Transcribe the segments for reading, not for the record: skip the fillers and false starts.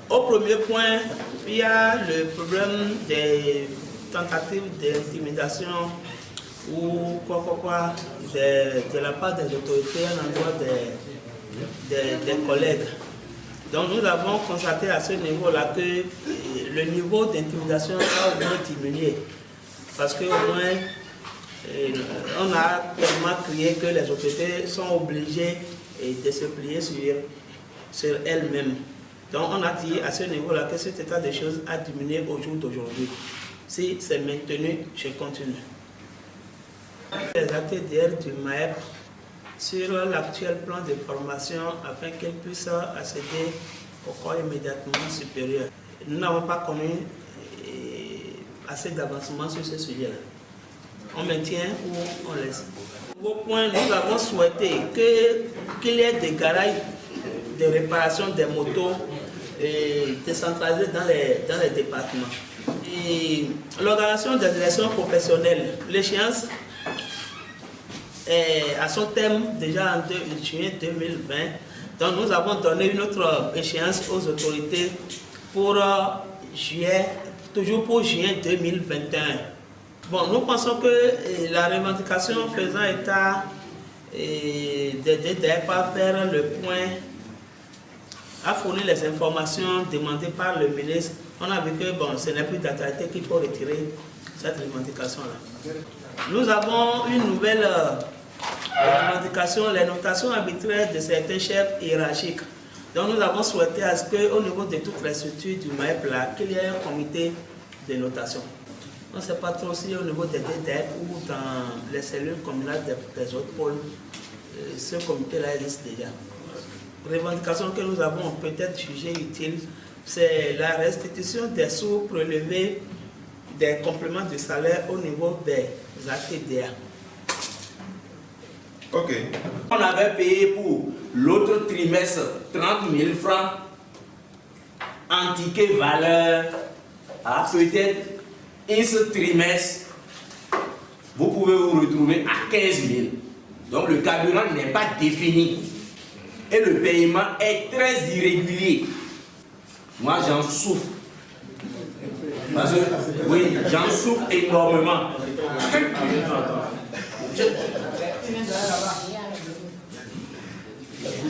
Au premier point, il y a le problème des tentatives d'intimidation ou de la part des autorités à l'endroit des collègues. Donc nous avons constaté à ce niveau-là que le niveau d'intimidation a au moins diminué. Parce qu'au moins, on a tellement crié que les autorités sont obligées de se plier sur elles-mêmes. Donc on a dit à ce niveau-là que cet état de choses a diminué au jour d'aujourd'hui. Si c'est maintenu, je continue. Les ATDR du MAEP sur l'actuel plan de formation afin qu'elles puissent accéder au corps immédiatement supérieur. Nous n'avons pas connu assez d'avancement sur ce sujet-là. On maintient ou on laisse. Au point, nous avons souhaité qu'il y ait des garages de réparation des motos décentralisés dans les départements. L'organisation des élections professionnelles, l'échéance à son terme déjà en juin 2020. Donc nous avons donné une autre échéance aux autorités pour juillet, toujours pour juin 2021. Bon, nous pensons que la revendication faisant état de pas faire le point, à fournir les informations demandées par le ministre, on a vu que bon, ce n'est plus d'actualité qu'il faut retirer cette revendication-là. Nous avons une nouvelle revendication, les notations arbitraires de certains chefs hiérarchiques. Donc nous avons souhaité à ce qu'au niveau de toutes les structures du MAEP, qu'il y ait un comité de notation. On ne sait pas trop si au niveau des DDEP ou dans les cellules communales des autres pôles, ce comité-là existe déjà. Revendication que nous avons peut-être jugée utile, c'est la restitution des sous prélevés des compléments de salaire au niveau des ATDA. Ok. On avait payé pour l'autre trimestre 30 000 francs en ticket valeur à peut-être ce trimestre, vous pouvez vous retrouver à 15 000. Donc le carburant n'est pas défini. Et le paiement est très irrégulier. Moi, j'en souffre. Parce que, oui, j'en souffre énormément.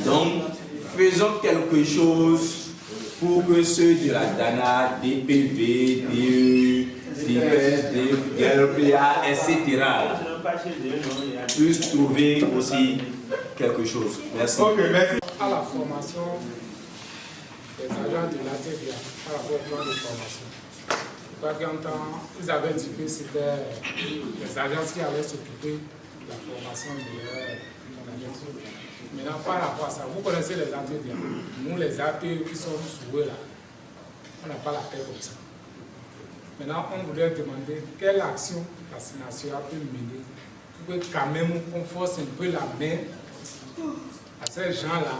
Donc, faisons quelque chose pour que ceux de la DANA, DPV, DE, DPS, DLPA, etc. puissent trouver aussi quelque chose. Merci. Okay, merci. À la formation des agents de l'ATVA, par rapport au plan de formation. Ils avaient dit que c'était les agences qui allaient s'occuper de la formation de l'agence. Maintenant, par rapport à ça, vous connaissez les ATVA. Nous, les AP qui sont sous eux là, on n'a pas la tête comme ça. Maintenant, on voudrait demander quelle action la Sénation peut mener pour que quand même on force un peu la main à ces gens-là,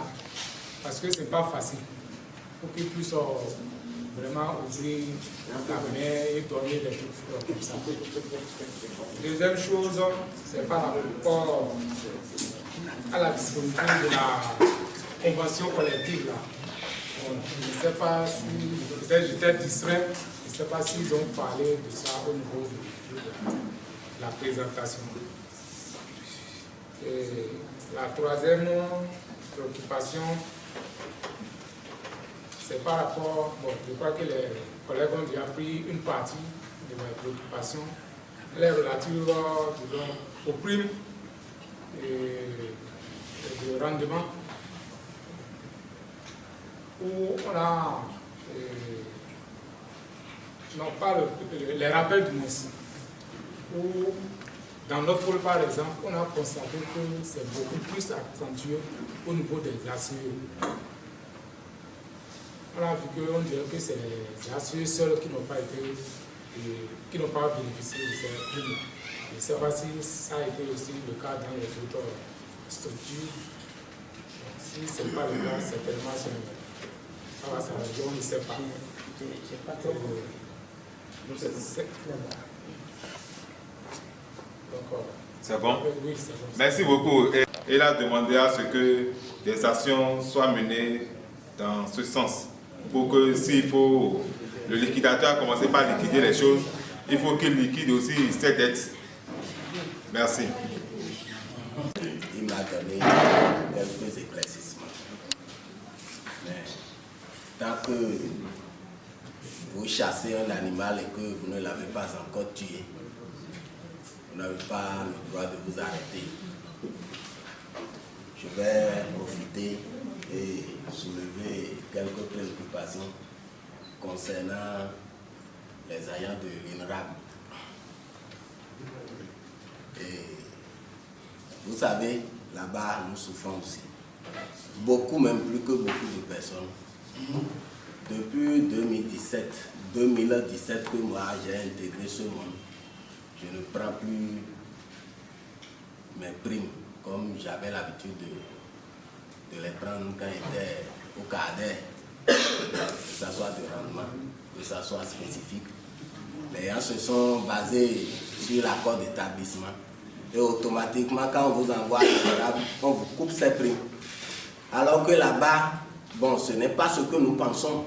parce que ce n'est pas facile, pour qu'ils puissent vraiment ouvrir la main et donner des trucs comme ça. Deuxième chose, c'est par rapport à la disponibilité de la convention collective. Là. Bon, je ne sais pas si, peut-être j'étais distrait, je ne sais pas s'ils ont parlé de ça au niveau de la présentation. Et la troisième préoccupation, c'est par rapport, bon, je crois que les collègues ont déjà pris une partie de mes préoccupations, les relatives aux primes et de rendement, où on a, non pas les rappels du MES, où dans notre pôle, par exemple, on a constaté que c'est beaucoup plus accentué au niveau des assurés. On a vu qu'on dirait que c'est les assurés seuls qui n'ont pas été, qui n'ont pas bénéficié de ces primes. Je ne sais pas si ça a été aussi le cas dans les autres structures. Si ce n'est pas le cas, certainement, ça va s'arranger, on ne sait pas. C'est bon? Oui, c'est bon. Merci beaucoup. Et il a demandé à ce que des actions soient menées dans ce sens. Pour que s'il faut, le liquidateur a commencé par liquider les choses, il faut qu'il liquide aussi ses dettes. Merci. Il m'a donné quelques éclaircissements. Mais tant que vous chassez un animal et que vous ne l'avez pas encore tué, vous n'avez pas le droit de vous arrêter. Je vais profiter et soulever quelques préoccupations concernant les agents de l'INRAB. Et vous savez, là-bas, nous souffrons aussi. Beaucoup, même plus que beaucoup de personnes. Depuis 2017 que moi j'ai intégré ce monde, je ne prends plus mes primes comme j'avais l'habitude de les prendre quand j'étais au cadet, que ce soit de rendement, que ce soit spécifique. Les gens se sont basés sur l'accord d'établissement et automatiquement quand on vous envoie on vous coupe ses primes. Alors que là-bas, bon, ce n'est pas ce que nous pensons.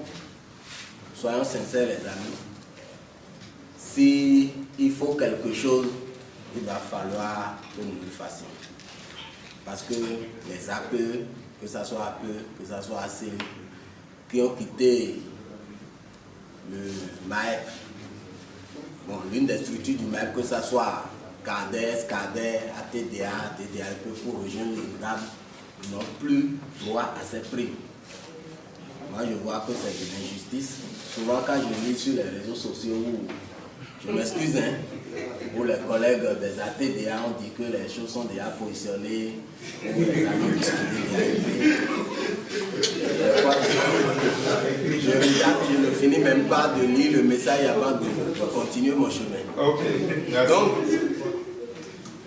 Soyons sincères les amis. S'il faut quelque chose, il va falloir que nous le fassions. Parce que les APE, que ce soit APE, que ce soit ACE, qui ont quitté le MAEP, bon, l'une des structures du MAEP, que ce soit CADES, CADER, ATDA, TDAP, pour rejoindre l'INRAB, n'ont plus droit à ces primes. Moi, je vois que c'est de l'injustice. Souvent, quand je lis sur les réseaux sociaux, je m'excuse, hein, où les collègues des ATDA ont dit que les choses sont déjà positionnées, où les amis je regarde, je ne finis même pas de lire le message avant de continuer mon chemin. Okay. Donc,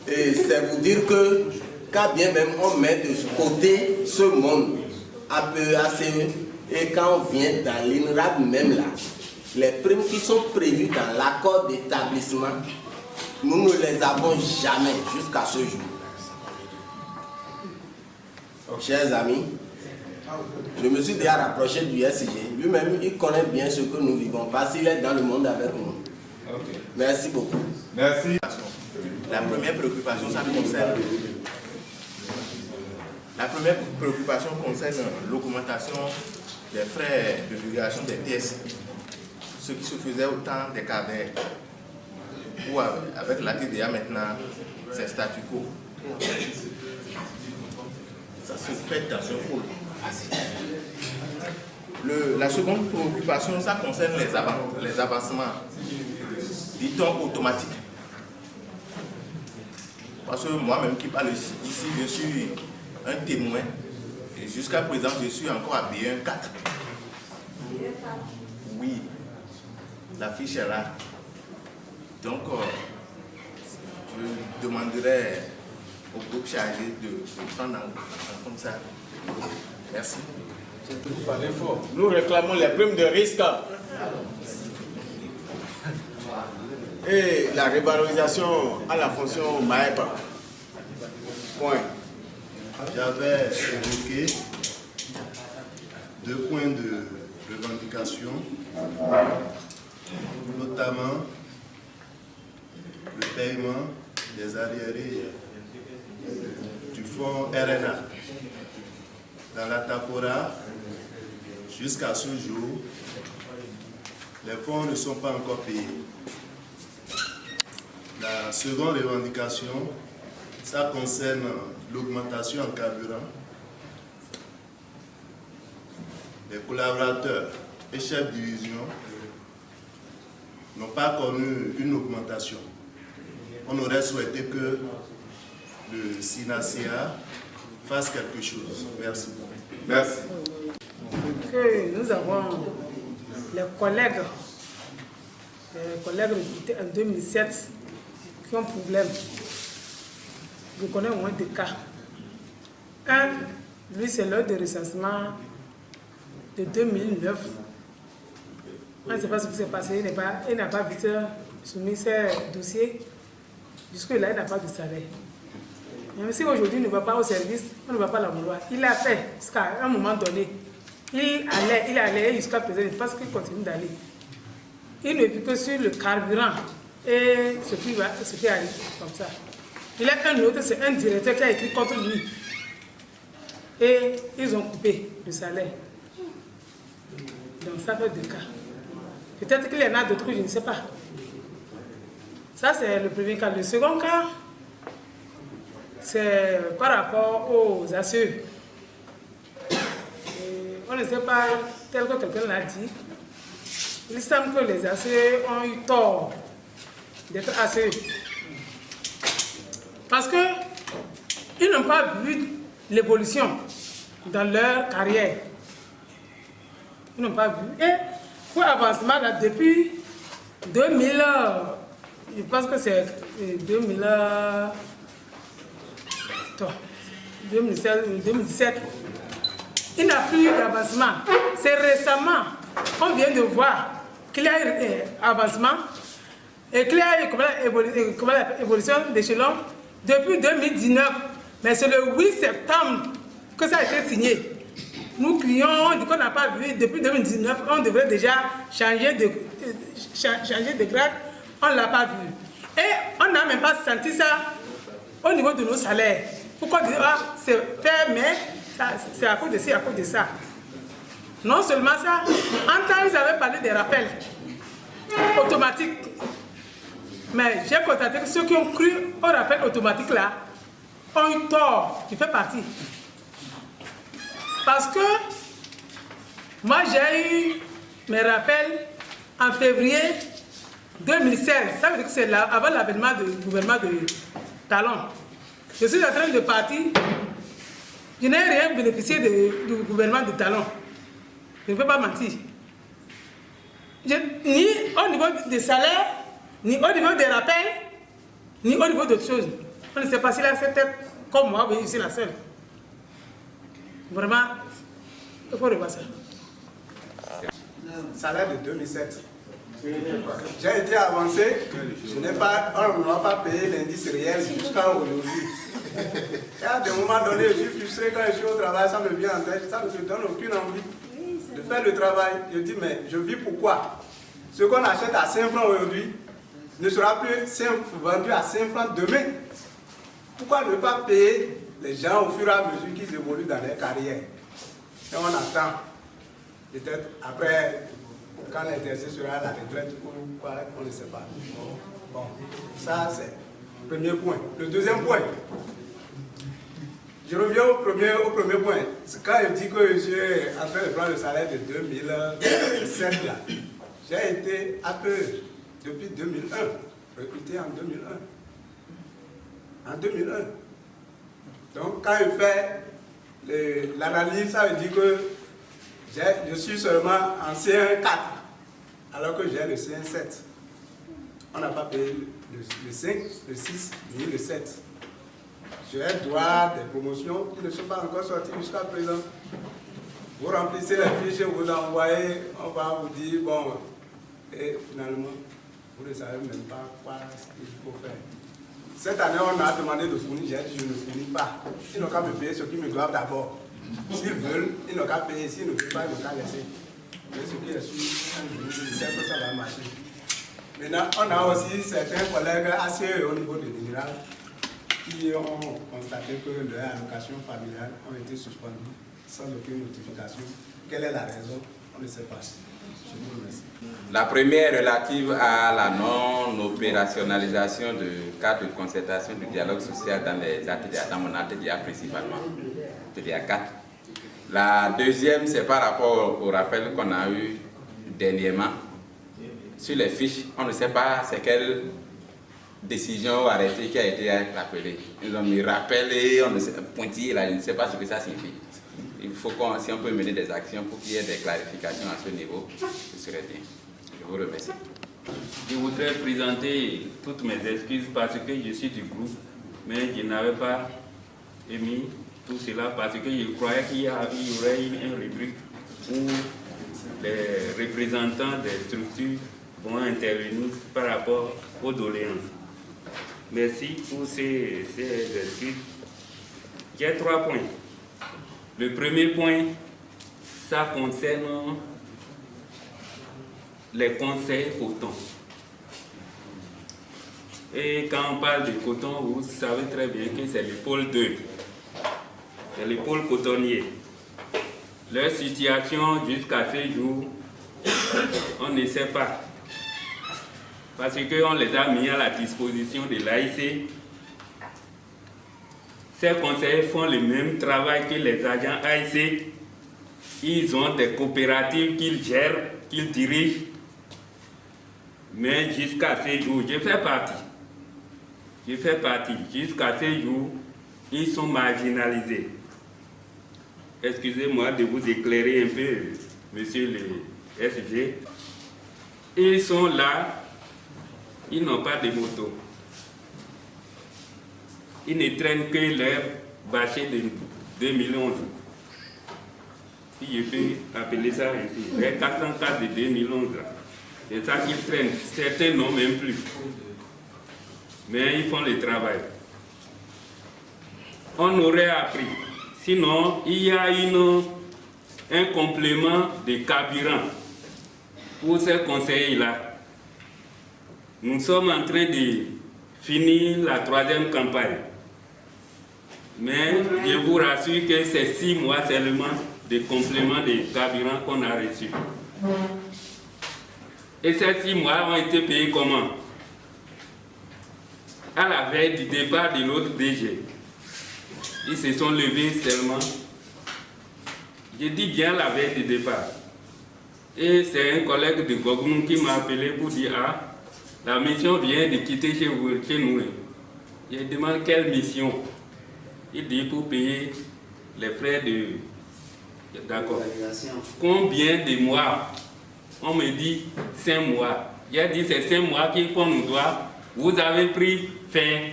c'est vous dire que quand bien même on met de côté ce monde APE, ACE, et quand on vient dans l'INRAB même là, les primes qui sont prévues dans l'accord d'établissement, nous ne les avons jamais jusqu'à ce jour. Chers amis, je me suis déjà rapproché du SIG. Lui-même, il connaît bien ce que nous vivons parce qu'il est dans le monde avec nous. Okay. Merci beaucoup. Merci. La première préoccupation, ça concerne. La première préoccupation concerne l'augmentation des frais de vulgarisation des pièces. Ce qui se faisait au temps des cadets, ou avec la TDA maintenant, c'est statu quo. Ça se fait dans ce pôle. La seconde préoccupation, ça concerne les avancements, dit-on automatiques. Parce que moi-même qui parle ici, je suis un témoin. Et jusqu'à présent, je suis encore à B1 4. Oui, la fiche est là. Donc, je demanderai au groupe chargé de prendre en compte ça. Merci. Vous parlez fort. Nous réclamons les primes de risque et la revalorisation à la fonction MAEP. Point. J'avais évoqué 2 points de revendication, notamment le paiement des arriérés du fonds RNA. Dans la Tapora, jusqu'à ce jour, les fonds ne sont pas encore payés. La seconde revendication, ça concerne l'augmentation en carburant. Les collaborateurs et chefs de division n'ont pas connu une augmentation. On aurait souhaité que le SINACA fasse quelque chose. Merci. Merci. Que nous avons les collègues en 2007 qui ont problème. Je connais au moins 2 cas. Un, lui, c'est l'heure de recensement de 2009. On ne sait pas ce qui s'est passé. Il n'a pas vite soumis ses dossiers. Jusque-là, il n'a pas de salaire. Même si aujourd'hui il ne va pas au service, on ne va pas la vouloir. Il l'a fait jusqu'à un moment donné. il allait jusqu'à présent, je pense qu'il continue d'aller. Il ne vit que sur le carburant et ce qui arrive comme ça. Il y a un autre, c'est un directeur qui a écrit contre lui. Et ils ont coupé le salaire. Donc ça fait 2 cas. Peut-être qu'il y en a d'autres, je ne sais pas. Ça, c'est le premier cas. Le second cas, c'est par rapport aux assurés. On ne sait pas, tel que quelqu'un l'a dit, il semble que les assurés ont eu tort d'être assurés. Parce qu'ils n'ont pas vu l'évolution dans leur carrière. Ils n'ont pas vu. Et pour avancement, là, depuis 2000, je pense que c'est 2017, il n'a plus eu d'avancement. C'est récemment qu'on vient de voir qu'il y a eu avancement et qu'il y a eu évolution d'échelon depuis 2019. Mais c'est le 8 septembre que ça a été signé. Nous crions, qu'on n'a pas vu, depuis 2019, on devrait déjà changer de grade, on ne l'a pas vu. Et on n'a même pas senti ça au niveau de nos salaires. Pourquoi dire, ah, c'est fait, mais c'est à cause de ci, à cause de ça. Non seulement ça, en temps, ils avaient parlé des rappels automatiques. Mais j'ai constaté que ceux qui ont cru au rappel automatique là, ont eu tort, qui fait partie. Parce que moi j'ai eu mes rappels en février 2016. Ça veut dire que c'est avant l'avènement du gouvernement de Talon. Je suis en train de partir. Je n'ai rien bénéficié du gouvernement de Talon. Je ne peux pas mentir. Ni au niveau des salaires, ni au niveau des rappels, ni au niveau d'autres choses. On ne sait pas si là c'est peut-être comme moi, mais je suis la seule. Vraiment, il faut revoir ça. Salaire de 2007. J'ai été avancé, on ne m'a pas payé l'indice réel jusqu'à aujourd'hui. Et à des moments donnés, je suis frustré quand je suis au travail, ça me vient en tête, ça ne me donne aucune envie de faire le travail. Je dis, mais je vis pourquoi? Ce qu'on achète à 5 francs aujourd'hui ne sera plus vendu à 5 francs demain. Pourquoi ne pas payer les gens au fur et à mesure qu'ils évoluent dans leur carrière? Et on attend, peut-être après, quand l'intéressé sera à la retraite ou quoi, on ne sait pas. Bon, ça c'est le premier point. Le deuxième point, je reviens au premier point. Quand je dis que je suis en train de prendre le salaire de 2007 là, j'ai été appelé depuis 2001, recruté en 2001. En 2001. Donc quand je fais l'analyse, ça veut dire que je suis seulement en C1 4, alors que j'ai le C1 7. On n'a pas payé le 5, le 6, ni le 7. J'ai droit des promotions qui ne sont pas encore sorties jusqu'à présent. Vous remplissez les fiches, vous envoyez, on va vous dire, bon, et finalement, vous ne savez même pas quoi il faut faire. Cette année, on a demandé de fournir, j'ai dit, je ne fournis pas. Ils n'ont qu'à me payer ce qu'ils me doivent d'abord. S'ils veulent, ils n'ont qu'à payer. S'ils ne veulent pas, ils n'ont qu'à laisser. Mais ce qui est sûr, je sais que ça va marcher. Maintenant, on a aussi certains collègues assez au niveau de l'INRAL qui ont constaté que leurs allocations familiales ont été suspendues sans aucune notification. Quelle est la raison? On ne sait pas. Je vous remercie. La première relative à la non-opérationnalisation du cadre de concertation du dialogue social dans les ateliers, dans mon atelier principalement, atelier 4. La deuxième, c'est par rapport au rappel qu'on a eu dernièrement sur les fiches. On ne sait pas c'est quelle décision ou arrêté qui a été appelée. Ils ont mis rappel et on ne sait pointillé là, je ne sais pas ce que ça signifie. Il faut si on peut mener des actions pour qu'il y ait des clarifications à ce niveau, ce serait bien. Je vous remercie. Je voudrais présenter toutes mes excuses parce que je suis du groupe, mais je n'avais pas émis tout cela parce que je croyais qu'il y aurait une rubrique où les représentants des structures vont intervenir par rapport aux doléances. Merci pour ces excuses. J'ai 3 points. Le premier point, ça concerne les conseils coton. Et quand on parle de coton, vous savez très bien que c'est le pôle 2. C'est le pôle cotonnier. Leur situation jusqu'à ce jour, on ne sait pas. Parce qu'on les a mis à la disposition de l'AIC. Ces conseillers font le même travail que les agents AIC. Ils ont des coopératives qu'ils gèrent, qu'ils dirigent. Mais jusqu'à ce jour, je fais partie. Jusqu'à ce jour, ils sont marginalisés. Excusez-moi de vous éclairer un peu, monsieur le SG. Ils sont là, ils n'ont pas de moto. Ils ne traînent que leur bâcher de 2011. Si je peux appeler ça ainsi, les 404 de 2011. C'est ça qu'ils traînent. Certains n'ont même plus. Mais ils font le travail. On aurait appris. Sinon, il y a un complément de carburant pour ces conseillers-là. Nous sommes en train de finir la 3e campagne. Mais je vous rassure que c'est 6 mois seulement de complément de carburant qu'on a reçu. Et ces 6 mois ont été payés comment? À la veille du départ de l'autre DG. Ils se sont levés seulement. Je dis bien la veille du départ. Et c'est un collègue de Gognou qui m'a appelé pour dire: ah, la mission vient de quitter chez nous. Je demande quelle mission. Il dit pour payer les frais de... D'accord. Combien de mois? On me dit 5 mois. J'ai dit c'est 5 mois qu'on nous doit. Vous avez pris fin.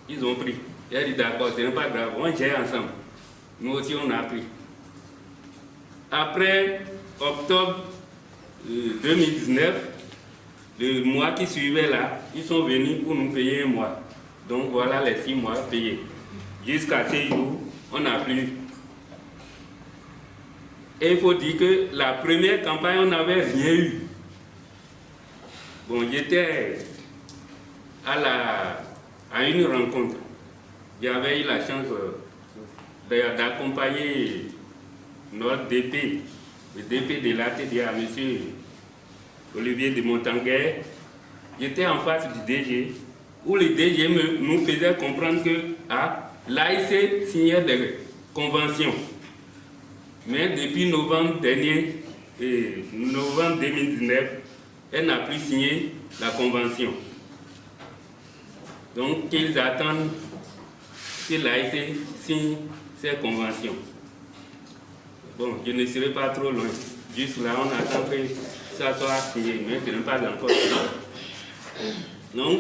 Ils ont pris. J'ai dit d'accord, ce n'est pas grave. On gère ensemble. Nous aussi on a pris. Après octobre 2019, le mois qui suivait là, ils sont venus pour nous payer 1 mois. Donc voilà les 6 mois payés. Jusqu'à ce jour, on n'a plus. Et il faut dire que la première campagne, on n'avait rien eu. Bon, j'étais à une rencontre. J'avais eu la chance d'accompagner notre DP, le DP de l'ATDA, M. Olivier de Montanguer. J'étais en face du DG, où le DG nous faisait comprendre que l'AIC signait des conventions. Mais depuis novembre dernier, novembre 2019, elle n'a plus signé la convention. Donc, qu'ils attendent que l'AIC signe ces conventions. Bon, je ne serai pas trop loin. Juste là, on attend que ça soit signé, mais ce n'est pas encore signé. Donc,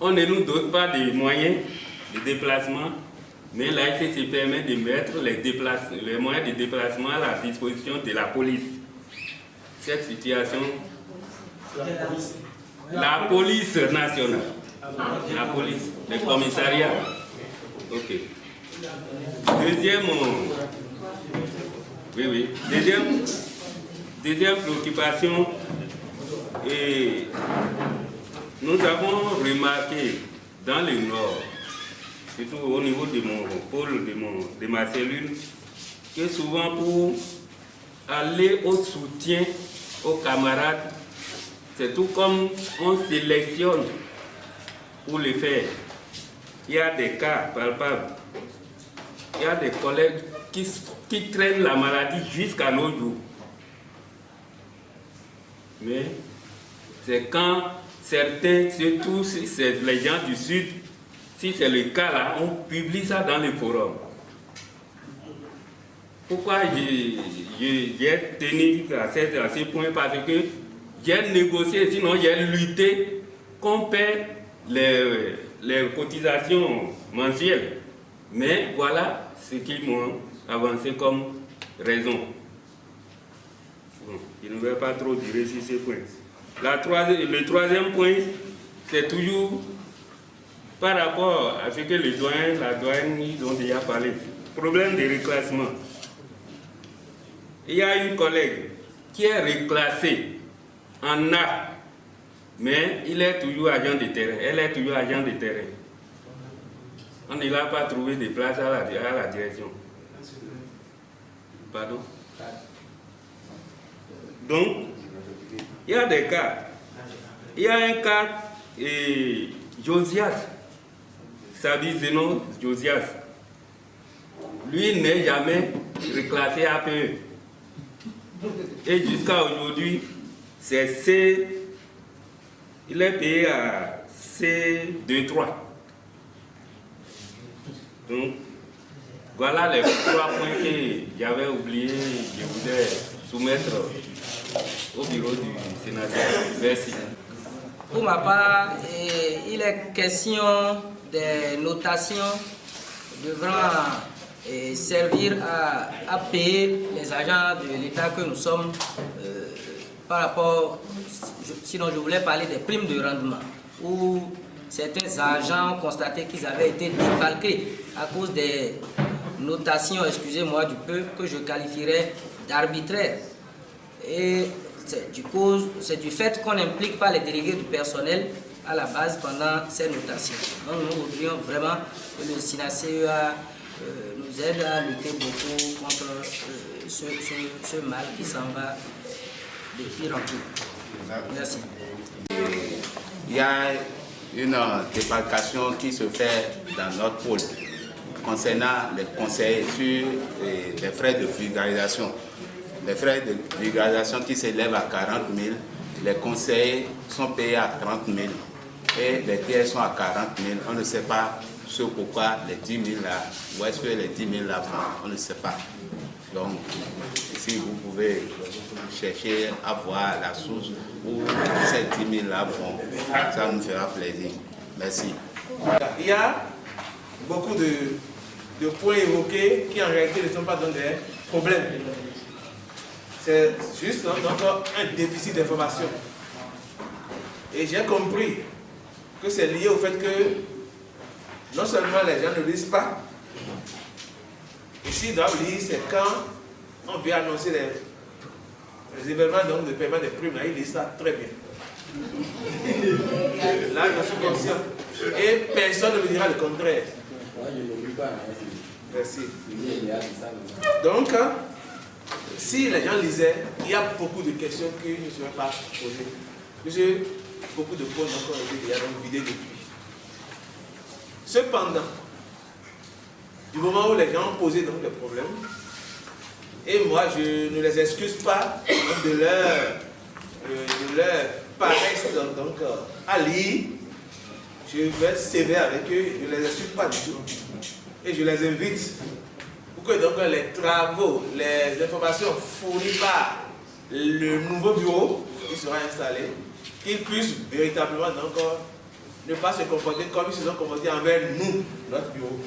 on ne nous donne pas de moyens de déplacement, mais l'AIC se permet de mettre les moyens de déplacement à la disposition de la police. Cette situation, la police nationale, la police, les commissariats. Ok. Deuxième préoccupation, et nous avons remarqué dans le Nord, surtout au niveau de mon pôle, de ma cellule, que souvent pour aller au soutien aux camarades, c'est tout comme on sélectionne pour le faire. Il y a des cas palpables. Il y a des collègues qui traînent la maladie jusqu'à nos jours. Mais c'est quand certains, surtout si c'est les gens du Sud, si c'est le cas là, on publie ça dans les forums. Pourquoi j'ai tenu à ce point? Parce que j'ai négocié, sinon j'ai lutté qu'on paie les cotisations mensuelles. Mais voilà ce qu'ils m'ont avancé comme raison. Bon, je ne vais pas trop durer sur ce point. Le troisième point, c'est toujours par rapport à ce que les doyens, la douane, ils ont déjà parlé. Problème de reclassement. il y a une collègue qui est reclassée en A, mais il est toujours agent de terrain, elle est toujours agent de terrain. On ne l'a pas trouvé de place à la direction. Pardon? Donc, il y a des cas. Il y a un cas, Josias, ça dit Zénon Josias. Lui n'est jamais reclassé APE. Et jusqu'à aujourd'hui, c'est C. Il est payé à C23. Donc, voilà les 3 points que j'avais oubliés. Je voulais soumettre au bureau du sénateur. Merci. Pour ma part, il est question des notations devant servir à payer les agents de l'État que nous sommes par rapport, sinon je voulais parler des primes de rendement, où certains agents ont constaté qu'ils avaient été défalqués à cause des notations, excusez-moi du peu, que je qualifierais d'arbitraires. Et c'est du fait qu'on n'implique pas les délégués du personnel à la base pendant ces notations. Donc nous voudrions vraiment que le SINACEA nous aide à lutter beaucoup contre ce mal qui s'en va de pire en pire. Merci. Il y a une défalcation qui se fait dans notre pôle concernant les conseils sur les frais de vulgarisation. Les frais de vulgarisation qui s'élèvent à 40 000, les conseils sont payés à 30 000 et les tiers sont à 40 000. On ne sait pas ce pourquoi les 10 000 là, où est-ce que les 10 000 là vont, on ne sait pas. Donc, si vous pouvez chercher à voir la source où ces 10 000 là vont, ça nous fera plaisir. Merci. Il y a beaucoup de points évoqués qui en réalité ne sont pas dans des problèmes. C'est juste donc un déficit d'information. Et j'ai compris que c'est lié au fait que non seulement les gens ne lisent pas, et s'ils doivent lire, c'est quand on vient annoncer les événements donc, de paiement des primes, là, ils lisent ça très bien. Là, je suis conscient. Et personne ne me dira le contraire. Merci. Donc, si les gens lisaient, il y a beaucoup de questions qui ne seraient pas posées. Puisque beaucoup de points ont été déjà vidés depuis. Cependant, du moment où les gens ont posé donc des problèmes, et moi je ne les excuse pas de leur paresse donc, à lire, je vais être sévère avec eux, je ne les excuse pas du tout. Et je les invite pour que donc les travaux, les informations fournies par le nouveau bureau qui sera installé, qu'ils puissent véritablement donc ne pas se comporter comme ils se sont comportés envers nous, notre bureau.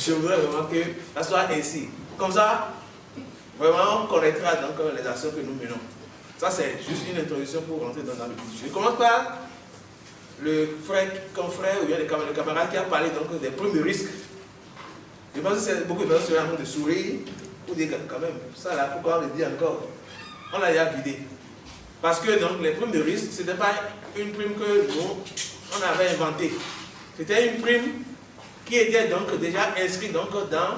Je voudrais vraiment que ça soit ainsi. Comme ça, vraiment on connaîtra donc les actions que nous menons. Ça c'est juste une introduction pour rentrer dans le vif. Je commence par le confrère ou bien le camarade qui a parlé donc des primes de risque. Je pense que c'est beaucoup de personnes qui sont en train de sourire pour dire quand même, ça là, pourquoi on le dit encore? On l'a déjà vidé. Parce que donc les primes de risque, ce n'était pas une prime que nous, on avait inventée. C'était une prime qui était donc déjà inscrite donc dans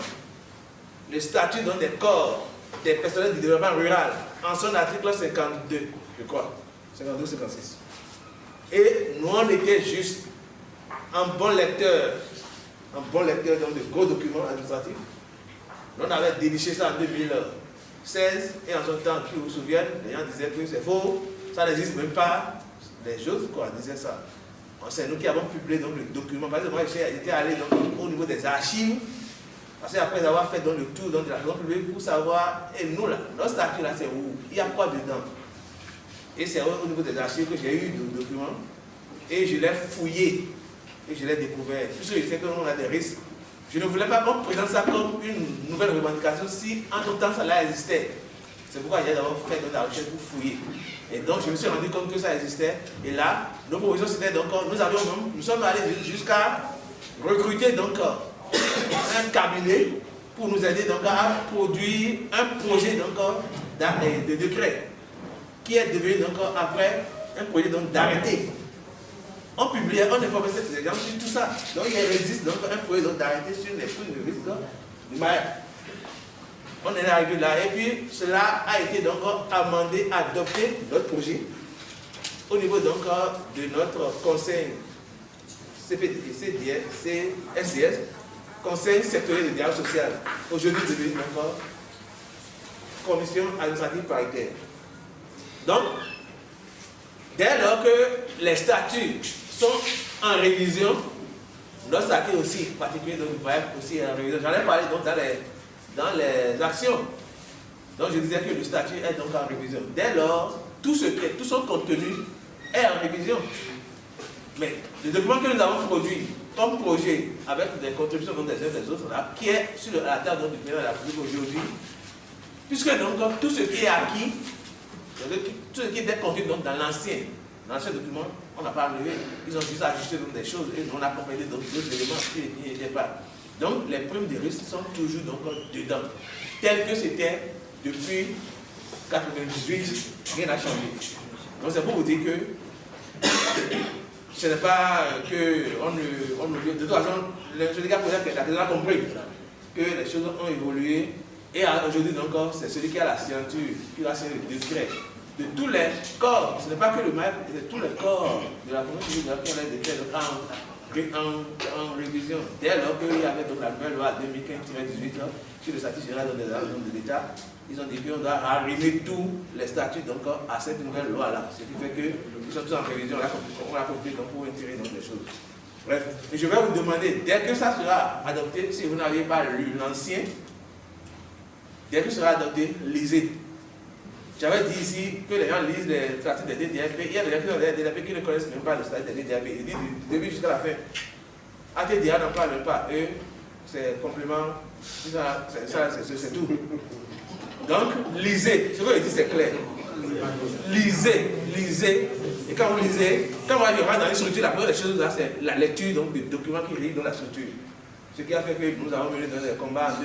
le statut donc, des corps des personnels du développement rural en son article 52, je crois, 52-56. Et nous on était juste un bon lecteur donc, de gros documents administratifs. On avait déniché ça en 2016 et en son temps, qui vous souviennent, les gens disaient que c'est faux, ça n'existe même pas. Les choses quoi, disaient ça. C'est nous qui avons publié donc, le document. Par exemple, moi j'étais allé donc, au niveau des archives, parce qu'après avoir fait donc, le tour donc, de la grande publique pour savoir, et nous là, notre statut là c'est où? Il y a quoi dedans? Et c'est au niveau des archives que j'ai eu le document et je l'ai fouillé. Et je l'ai découvert. Puisque je sais qu'on a des risques, je ne voulais pas qu'on présente ça comme une nouvelle revendication si entre temps ça là existait. C'est pourquoi j'ai d'abord fait de la recherche pour fouiller. Et donc je me suis rendu compte que ça existait. Et là, nos propositions c'était donc, nous sommes allés jusqu'à recruter donc un cabinet pour nous aider donc à produire un projet donc, de décret qui est devenu donc après un projet donc d'arrêté. On publiait, on informait ces gens sur tout ça. Donc il existe donc un projet d'arrêté sur les primes de risque du maire. On est arrivé là et puis cela a été donc amendé, adopté notre projet au niveau donc de notre conseil SDS, conseil sectoriel de dialogue social, aujourd'hui devenu donc commission administrative paritaire. Donc, dès lors que les statuts sont en révision, notre statut aussi particulier donc va être aussi en révision. J'en ai parlé donc dans les actions. Donc je disais que le statut est donc en révision. Dès lors, tout son contenu est en révision. Mais le document que nous avons produit comme projet avec des contributions des uns des autres, là, qui est sur la table du président de la République aujourd'hui, puisque donc tout ce qui est acquis, tout ce qui était contenu donc dans l'ancien document, on n'a pas enlevé. Ils ont juste ajusté donc des choses et on a complété d'autres éléments qui n'étaient pas. Donc les primes de risque sont toujours donc dedans, tel que c'était depuis 1998, rien n'a changé. Donc c'est pour vous dire que ce n'est pas qu'on ne... De toute façon, le syndicat président a compris que les choses ont évolué et aujourd'hui donc c'est celui qui a la signature, qui a signé le décret de tous les corps, ce n'est pas que le maire, c'est tous les corps de la communauté qui ont les décrets en révision. Dès lors qu'il y avait donc la nouvelle loi 2015-18 sur le statut général de l'État, ils ont dit qu'on doit arrimer tous les statuts donc, à cette nouvelle loi-là. Ce qui fait qu'ils sont tous en révision, on a compris pour tirer donc les choses. Bref, et je vais vous demander, dès que ça sera adopté, si vous n'avez pas lu l'ancien, dès que ça sera adopté, lisez. J'avais dit ici que les gens lisent les statuts des DDAP. Il y a des gens qui ont des DDAP qui ne connaissent même pas le statut des DDAP. Ils disent du début jusqu'à la fin. ATDA n'en parle même pas. Eux, c'est complément. C'est tout. Donc, lisez. Ce que je dis, c'est clair. Lisez. Et quand vous lisez, quand on va dans les structures, la première des choses, c'est la lecture donc, des documents qui lisent dans la structure. Ce qui a fait que nous avons mené dans les combats en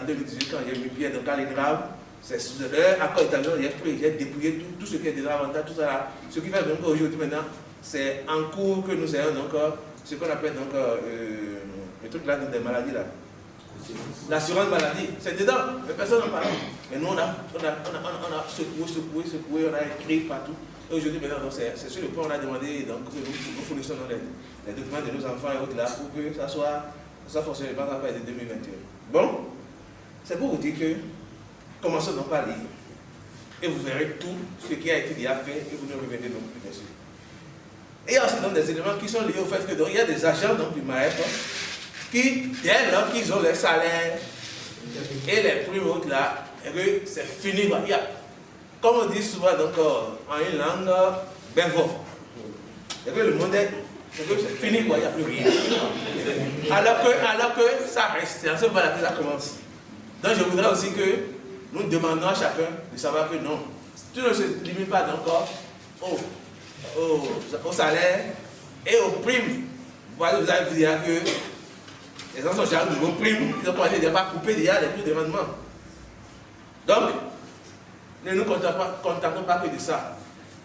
2018, quand j'ai mis pied dans Kaliningrad. C'est leur accord italien, j'ai dépouillé tout ce qui est déjà avantage, tout ça là. Ce qui fait donc aujourd'hui maintenant, c'est en cours que nous ayons donc ce qu'on appelle donc le truc là des maladies là. L'assurance maladie, c'est dedans, mais personne n'en parle. Mais nous on a secoué, on a écrit partout. Et aujourd'hui maintenant, c'est sur le point on a demandé donc, que nous fournissons les documents de nos enfants et autres là pour que ça fonctionne pas à partir de 2021. Bon, c'est pour vous dire que commençons donc par lire. Et vous verrez tout ce qui a été déjà fait et vous ne revenez donc plus dessus. Et il y a aussi donc des éléments qui sont liés au fait que donc, il y a des agents donc, du MAEP qui, dès lors qu'ils ont les salaires et les primes autres là, c'est fini. Comme on dit souvent donc, en une langue, benvo. Et que le monde est, c'est fini, quoi, il n'y a plus rien. Alors que ça reste, c'est en ce moment-là que ça commence. Donc je voudrais aussi que nous demandons à chacun de savoir que non, tout ne se limite pas encore au salaire et aux primes. Vous avez vu déjà que les gens sont déjà de vos primes, ils ont commencé à couper déjà les prix de rendement. Donc, ne nous contentons pas que de ça.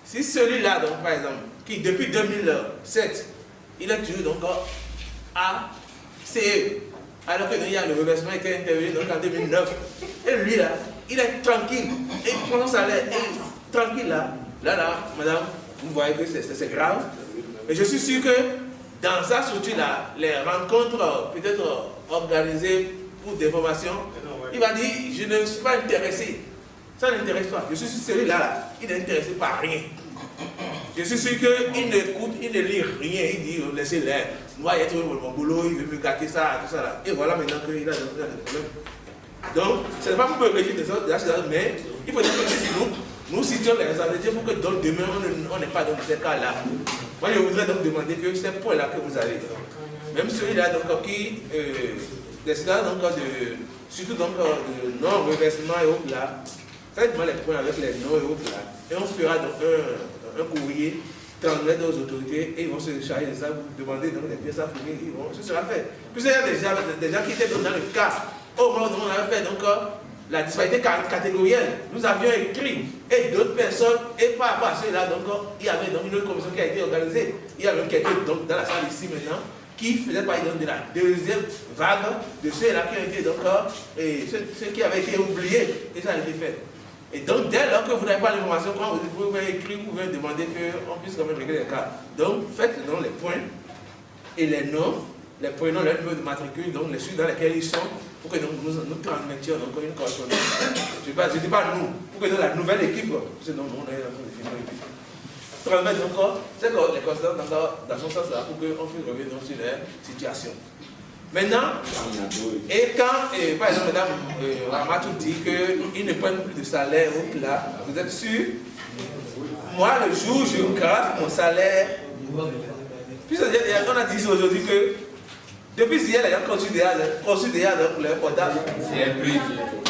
Si celui-là, donc par exemple, qui depuis 2007, il est toujours donc à CE, alors qu'il y a le reversement qui est intervenu donc en 2009, et lui là, il est tranquille, et il prend son salaire, et il est tranquille là, madame, vous voyez que c'est grave. Et je suis sûr que dans sa structure là, les rencontres peut-être organisées pour des formations, il va dire, je ne suis pas intéressé. Ça n'intéresse pas. Je suis sûr que celui-là, il n'est intéressé par rien. Je suis sûr qu'il n'écoute, il ne lit rien, il dit, laissez-les. Moi, il y a trouvé mon boulot, il veut me gâter ça, tout ça là. Et voilà maintenant qu'il a des problèmes. Donc, ce n'est pas pour me réjouir de ça, mais il faut dire que nous situons les responsabilités pour que donc, demain, on n'est pas dans ces cas-là. Moi, je voudrais donc demander que ces points-là que vous avez, même celui-là donc, qui décidera donc surtout donc de non-reversement et autres là, faites-moi les points avec les noms et autres là, et on fera donc un courrier transmettre aux autorités et ils vont se charger de ça, vous demandez donc des pièces à fournir, ce sera fait. Puis il y a des gens qui étaient dans le cas au moment où on avait fait donc, la disparité catégorielle, nous avions écrit, et d'autres personnes, et par rapport à cela, donc, il y avait donc une autre commission qui a été organisée. Il y avait quelqu'un donc, dans la salle ici maintenant, qui faisait partie donc, de la deuxième vague de ceux-là qui ont été donc, et ceux qui avaient été oubliés, et ça a été fait. Et donc, dès lors que vous n'avez pas l'information, quand vous pouvez écrire, vous pouvez demander qu'on puisse quand même régler les cas. Donc, faites donc les points et les noms, les prénoms, les numéros de matricule, donc les suites dans lesquels ils sont, pour que nous transmettions donc une correspondance. Je ne dis pas nous, pour que la nouvelle équipe, sinon on est dans l'équipe. Transmettre encore, c'est que les correspondances dans son sens là, pour qu'on puisse revenir sur les situations. Maintenant, et quand, par exemple, Mme Ramatou dit qu'ils ne prennent plus de salaire, là, vous êtes sûr? Moi, le jour où je gratte mon salaire, puis on a dit aujourd'hui que depuis hier, les gens conçu déjà leur portable.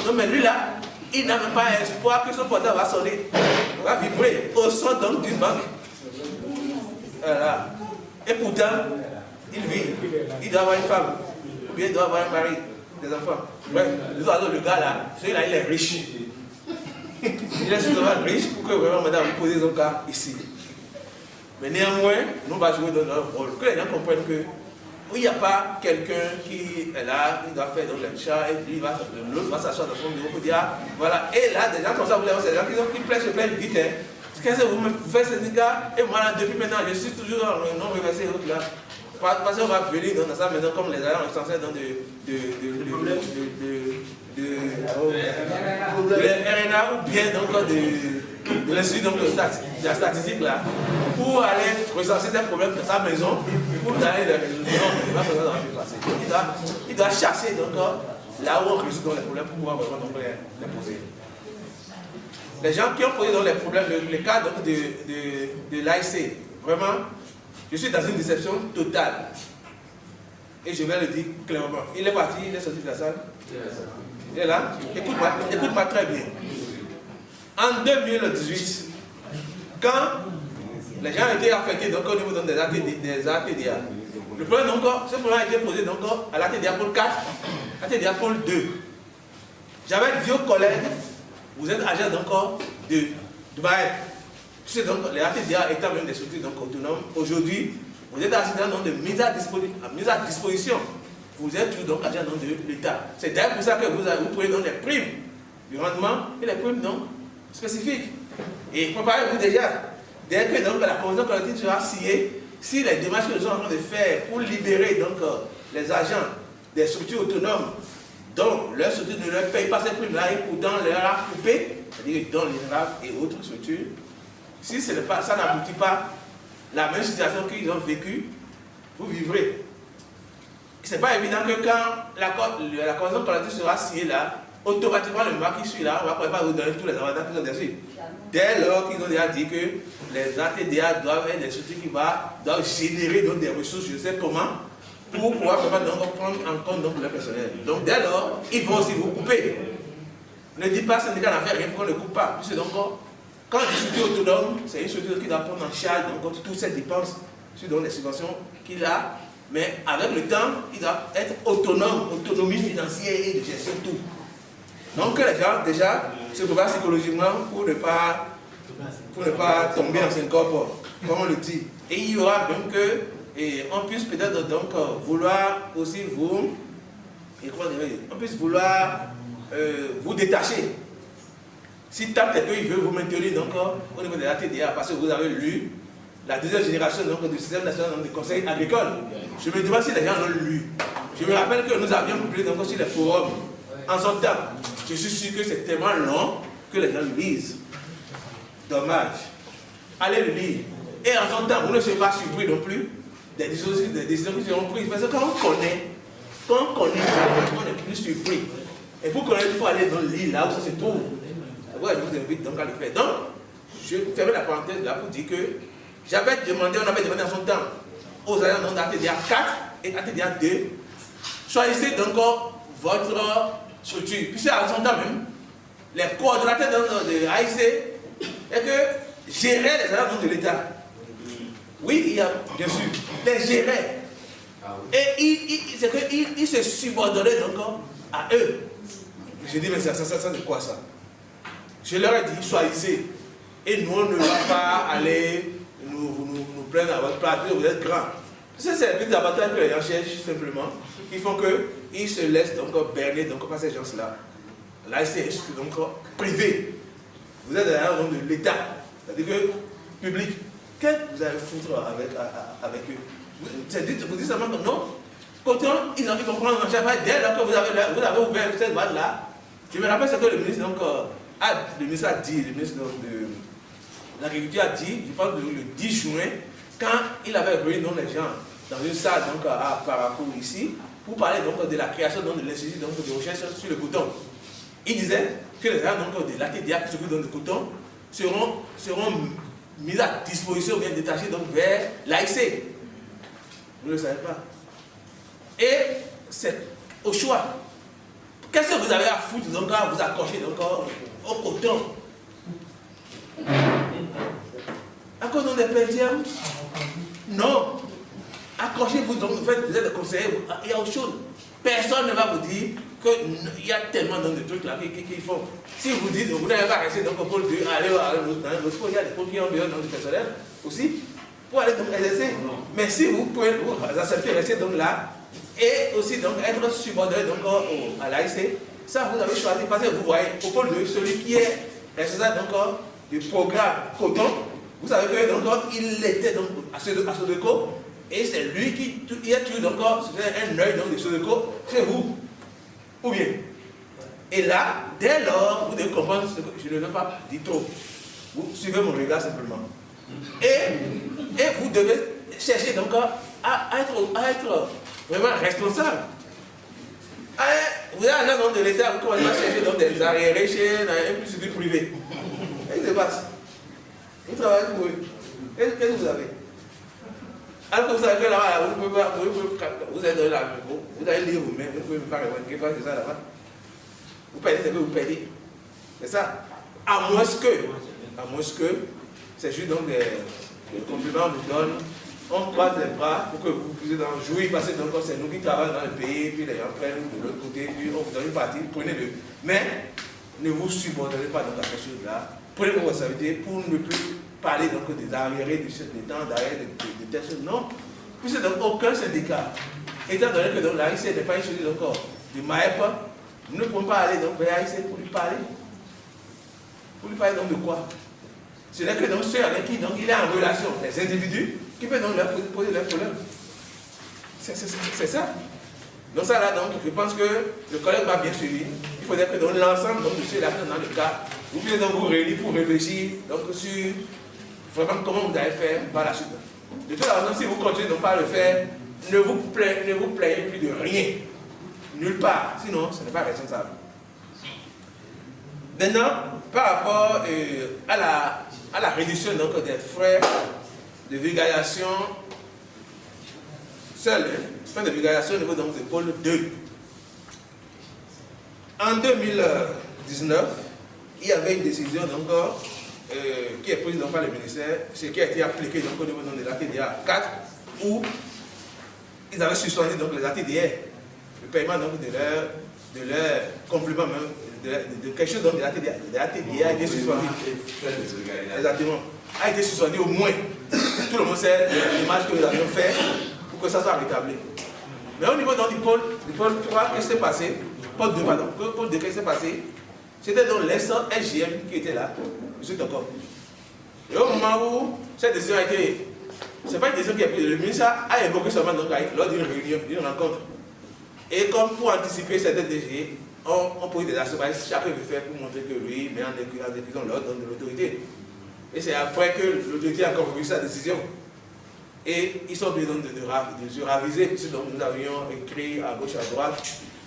Non, mais lui là, il n'a même pas espoir que son portable va sonner, va vibrer au son donc d'une banque. Voilà. Et pourtant, il vit, il doit avoir une femme. Il doit avoir un mari, des enfants. Ouais, le gars là, celui-là, il est riche. Il est suffisamment riche pour que vraiment madame vous posez son cas ici. Mais néanmoins, nous allons jouer dans notre rôle. Que les gens comprennent que il n'y a pas quelqu'un qui est là, il doit faire donc les chats, et puis l'autre va s'asseoir dans son bureau pour dire voilà. Et là, des gens comme ça, vous avez des gens qui se plaignent vite. Qu'est-ce que vous me faites, syndicat? Et moi, là, depuis maintenant, je suis toujours dans le non reversé. Là. Parce qu'on va venir dans sa maison comme les agents censés dans de RNA ou bien donc de l'institut de la statistique là, pour aller recenser des problèmes dans sa maison, pour aller il doit chasser donc là où on résout les problèmes pour pouvoir vraiment les poser. Les gens qui ont posé donc les problèmes, le cas donc de l'AIC, vraiment, je suis dans une déception totale. Et je vais le dire clairement. Il est parti, il est sorti de la salle. Il est là. Écoute-moi très bien. En 2018, quand les gens étaient affectés donc, au niveau donc, des ATDA, le problème encore, ce problème a été posé donc, à l'ATDA Pôle 4, l'ATDA Pôle 2. J'avais dit aux collègues, vous êtes agents donc, de BAEP. Tu sais donc, les ATDA étant même des structures donc, autonomes, aujourd'hui, vous êtes assistant de mise à disposition. Vous êtes toujours donc agent de l'État. C'est d'ailleurs pour ça que vous prenez donc les primes du rendement et les primes donc spécifiques. Et préparez-vous déjà. Dès que donc, la convention collective sera signée, si les démarches que nous sommes en train de faire pour libérer donc, les agents des structures autonomes dont leur structure ne leur paye pas ces primes-là et pourtant leur a coupé, c'est-à-dire dans l'INRAP et autres structures, si ça n'aboutit pas la même situation qu'ils ont vécue, vous vivrez. Ce n'est pas évident que quand la convention collective sera signée là, automatiquement le mois qui suit là, on va pas vous donner tous les avantages qu'ils ont dessus. Dès lors qu'ils ont déjà dit que les ATDA doivent être des structures qui doivent générer donc, des ressources, je ne sais comment, pour pouvoir donc, prendre en compte donc, le personnel. Donc dès lors, ils vont aussi vous couper. Ne dites pas que le syndicat n'a fait rien pour qu'on ne coupe pas. Puisque donc, quand une structure autonome, c'est une structure qui doit prendre en charge donc, toutes ces dépenses sur donc, les subventions qu'il a, mais avec le temps, il doit être autonome, autonomie financière et de gestion tout. Donc les gens déjà se préparent psychologiquement pour ne pas tomber en syncope, comme on le dit. Et il y aura même que on puisse peut-être donc vouloir aussi vous, on puisse vouloir vous détacher. Si tant est qu'il veut vous maintenir donc, au niveau de la TDA, parce que vous avez lu la deuxième génération donc, du système national de conseil agricole, je me demande si les gens l'ont lu. Je me rappelle que nous avions publié donc, sur les forums en son temps. Je suis sûr que c'est tellement long que les gens le lisent. Dommage. Allez le lire. Et en son temps, vous ne serez pas surpris non plus des décisions qui seront prises. Parce que quand on connaît, on est plus surpris. Et pour connaître, il faut aller dans le livre là où ça se trouve. Je vous invite donc à le faire. Donc, je ferme la parenthèse là pour dire que on avait demandé en son temps aux agents d'ATDA 4 et ATDA 2, choisissez donc votre structure. Puis c'est à son temps même, les coordonnateurs de AIC et que gérer les agents de l'État. Oui, il y a, bien sûr, les gérer. Et c'est qu'ils se subordonnaient donc à eux. J'ai dit, mais ça c'est quoi ça? Je leur ai dit, choisissez. Et nous, on ne va pas aller nous plaindre à votre place, vous êtes grands. C'est les petits avantages que les gens cherchent simplement, qui font qu'ils se laissent donc berner donc, par ces gens-là. Là, c'est donc privé. Vous êtes dans le nom de l'État, c'est-à-dire que public. Qu'est-ce que vous allez foutre avec eux? Vous dites seulement que non. Pourtant, ils vont prendre en charge dès lors que vous avez ouvert cette voie-là. Je me rappelle ce que le ministre a dit, le ministre de l'Agriculture a dit, je pense le 10 juin, quand il avait réuni les gens dans une salle donc, à Paracourt ici, pour parler donc, de la création donc, de l'Institut de recherche sur le coton. Il disait que les gens donc, de l'ATDA qui s'occupent du coton seront mis à disposition ou bien détachés donc, vers l'AIC. Vous ne le savez pas. Et c'est au choix. Qu'est-ce que vous avez à foutre donc, à vous accrocher donc, au coton? À cause des pentiums? Non. Accrochez-vous donc, vous êtes des conseillers, il y a autre chose. Personne ne va vous dire qu'il y a tellement de trucs là qu'ils font. Si vous dites, vous n'avez pas resté donc au pôle 2, allez dans l'autre pôle, il y a des pôles qui ont besoin du personnel aussi, pour aller donc exercer. Mais si vous pouvez vous accepter rester donc là, et aussi donc être subordonné donc à l'AIC, ça vous avez choisi, parce que vous voyez, au pôle 2, celui qui est responsable donc du programme coton, vous savez que donc il était donc à Sodeco, et c'est lui qui a tué donc un œil donc de Sodeco chez vous. Ou bien. Et là, dès lors, vous devez comprendre ce que je ne veux pas dire trop. Vous suivez mon regard simplement. Et vous devez chercher donc à être vraiment responsable. Vous avez un nom de l'État, vous commencez à chercher donc des arriérés chez un institut privé. Qu'est-ce qui se passe? Vous travaillez pour eux. Qu'est-ce que vous avez? Alors que vous savez que là-bas, vous êtes dans la vous allez lire vous-même, vous ne pouvez pas revendiquer pas de ça là-bas. Vous perdez ce que vous perdez. C'est ça. À moins que, c'est juste donc des compliments vous donnent, on croise les bras pour que vous puissiez en jouir, parce que c'est nous qui travaillons dans le pays, puis les gens prennent de l'autre côté, puis on vous donne une partie, prenez-le. Mais ne vous subordonnez pas dans quelque chose là. Prenez vos responsabilités pour ne plus parler donc des arriérés du temps, d'arrêt de telles choses. Non. Puisque donc aucun syndicat, étant donné que donc l'AIC n'est pas une chose encore du MAEP, nous ne pouvons pas aller donc vers l'AIC pour lui parler. Pour lui parler donc de quoi? Ce n'est que donc ceux avec qui donc il est en relation, les individus, qui peuvent donc leur poser leurs problèmes. C'est ça. Donc ça là, donc, je pense que le collègue m'a bien suivi. Il faudrait que donc l'ensemble de ceux-là dans le cas, vous puissiez donc vous réunir pour réfléchir donc, sur vraiment comment vous allez faire par la suite. De toute façon, si vous continuez donc pas le faire, ne vous plaignez plus de rien. Nulle part. Sinon, ce n'est pas responsable. Maintenant, par rapport à la réduction donc, des frais de vulgarisation seuls, frais de vulgarisation au niveau donc, du pôle 2. En 2019, il y avait une décision donc, qui est prise donc, par le ministère, ce qui a été appliqué donc, au niveau donc, de l'ATDA 4, où ils avaient suspendu donc, les ATDR, le paiement donc, de leur complément même, de quelque chose donc, de l'ATDA. L'ATDA a été suspendu. Exactement. A été suspendu au moins. Tout le monde sait l'image que nous avions fait pour que ça soit rétabli. Mais au niveau donc, du pôle 3, qu'est-ce qui s'est passé? Pôle 2, pardon. Pôle 2, qu'est-ce qui s'est passé? C'était donc l'SGM qui était là, M. Toko. Et au moment où cette décision a été. Ce n'est pas une décision qui est prise. Le ministre a évoqué seulement donc, lors d'une réunion, d'une rencontre. Et comme pour anticiper cette DG, on pose des associations, chacun veut faire pour montrer que lui met en exécution l'ordre de l'autorité. Et c'est après que l'autorité a encore revu sa décision. Et ils sont obligés de se raviser, puisque nous avions écrit à gauche, à droite,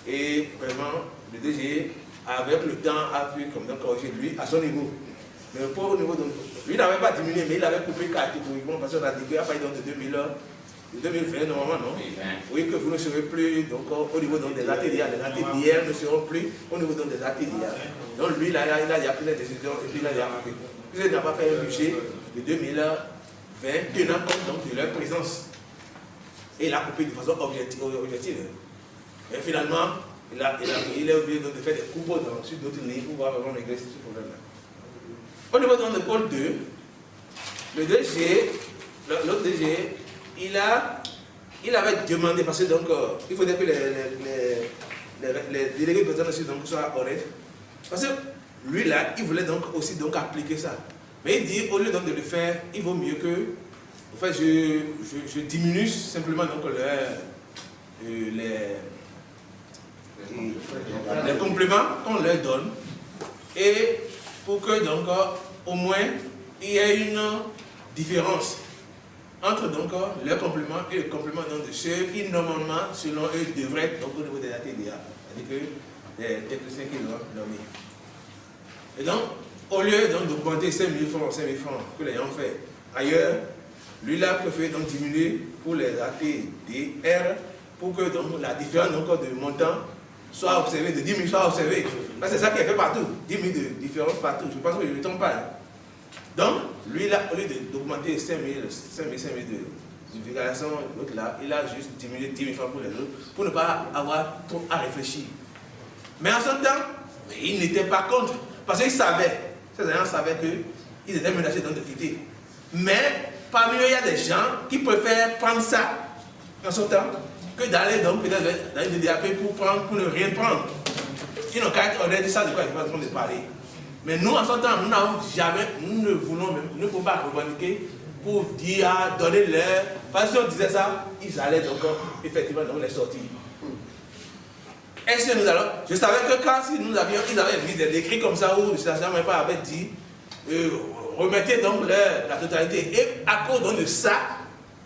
et vraiment le DG, avec le temps, a pu comme corriger lui à son niveau. Mais pas au niveau de. Lui n'avait pas diminué, mais il avait coupé catégoriquement parce qu'on a dit qu'il n'y a pas eu de 2020 normalement, non? Oui, que vous ne serez plus donc, au niveau donc, des ATDA. Les ATDR ne seront plus au niveau donc, des ATDA. Donc lui, il a pris la décision et puis il a coupé. Puis il n'a pas fait un budget de 2020 tenant compte donc, de leur présence. Et il a coupé de façon objective. Et finalement, il est obligé donc de faire des coupes sur d'autres lignes pour pouvoir vraiment régler ce problème-là. Au niveau donc de pôle 2, le DG, l'autre DG, il avait demandé, parce que donc, il faudrait que les délégués de aussi donc soient honnêtes. Parce que lui là, il voulait donc aussi donc appliquer ça. Mais il dit, au lieu donc de le faire, il vaut mieux que, en fait, je diminue simplement donc les compléments qu'on leur donne, et pour que donc au moins il y ait une différence entre donc leurs compléments et le complément donc, de ceux qui normalement selon eux devraient être donc, au niveau des ATDA, c'est-à-dire que les techniciens qui doivent nommer. Et donc au lieu donc d'augmenter 5 000 francs que les gens ont fait ailleurs, lui là préféré donc diminuer pour les ATDR pour que donc la différence donc, de montant soit observée, de 10 000 soit observée. C'est ça qui est fait partout, 10 000 de différence partout. Je pense que je ne me trompe pas. Hein. Donc, lui là, au lieu d'augmenter 5 000 de vulgarisation, l'autre là, il a juste diminué 10 000 francs pour les autres, pour ne pas avoir trop à réfléchir. Mais en ce temps, il n'était pas contre, parce qu'il savait, ces agents savaient qu'ils étaient menacés donc de quitter. Mais parmi eux, il y a des gens qui préfèrent prendre ça en ce temps que d'aller donc peut-être dans une DAP pour ne rien prendre. Ils n'ont qu'à être honnêtes de ça de quoi ils sont en train de parler. Mais nous, en ce temps, nous n'avons jamais, nous ne voulons même, nous ne pouvons pas revendiquer pour dire, donner leur. Parce que si on disait ça, ils allaient donc effectivement donc les sortir. Est-ce que nous allons. Je savais que quand ils avaient vu des décrets comme ça où le station même pas avait dit remettez donc la totalité. Et à cause donc de ça,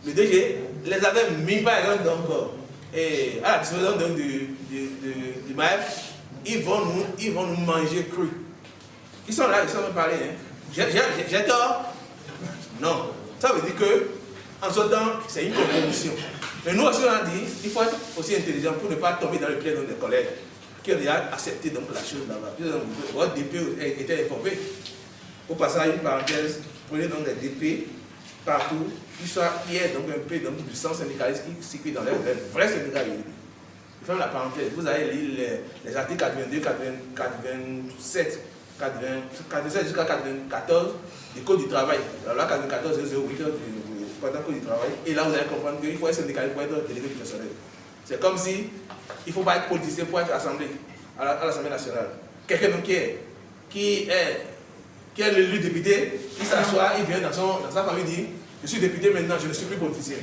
le DG les avait mis par exemple donc, à la disposition donc, du MAEF, ils vont nous manger cru. Ils sont là, ils sont même parlés. Hein. J'ai tort? Non. Ça veut dire que, en ce temps, c'est une proposition. Mais nous aussi, on a dit, il faut être aussi intelligent pour ne pas tomber dans le pied des collègues qui ont déjà accepté donc, la chose là-bas. Votre DP était informé. Au passage, une parenthèse, prenez donc des DP partout, il y a donc un peu du sang syndicaliste qui circule dans les vrais syndicats. Je ferme la parenthèse. Vous avez lu les articles 82, 87, 87 jusqu'à 94 du Code du travail. La loi 94 008 du Code du travail. Et là, vous allez comprendre qu'il faut être syndicaliste pour être délégué du personnel. C'est comme si il ne faut pas être politicien pour être assemblée, à l'Assemblée nationale. Quelqu'un qui est l'élu député, il s'assoit, il vient dans sa famille, dit je suis député maintenant, je ne suis plus politicien.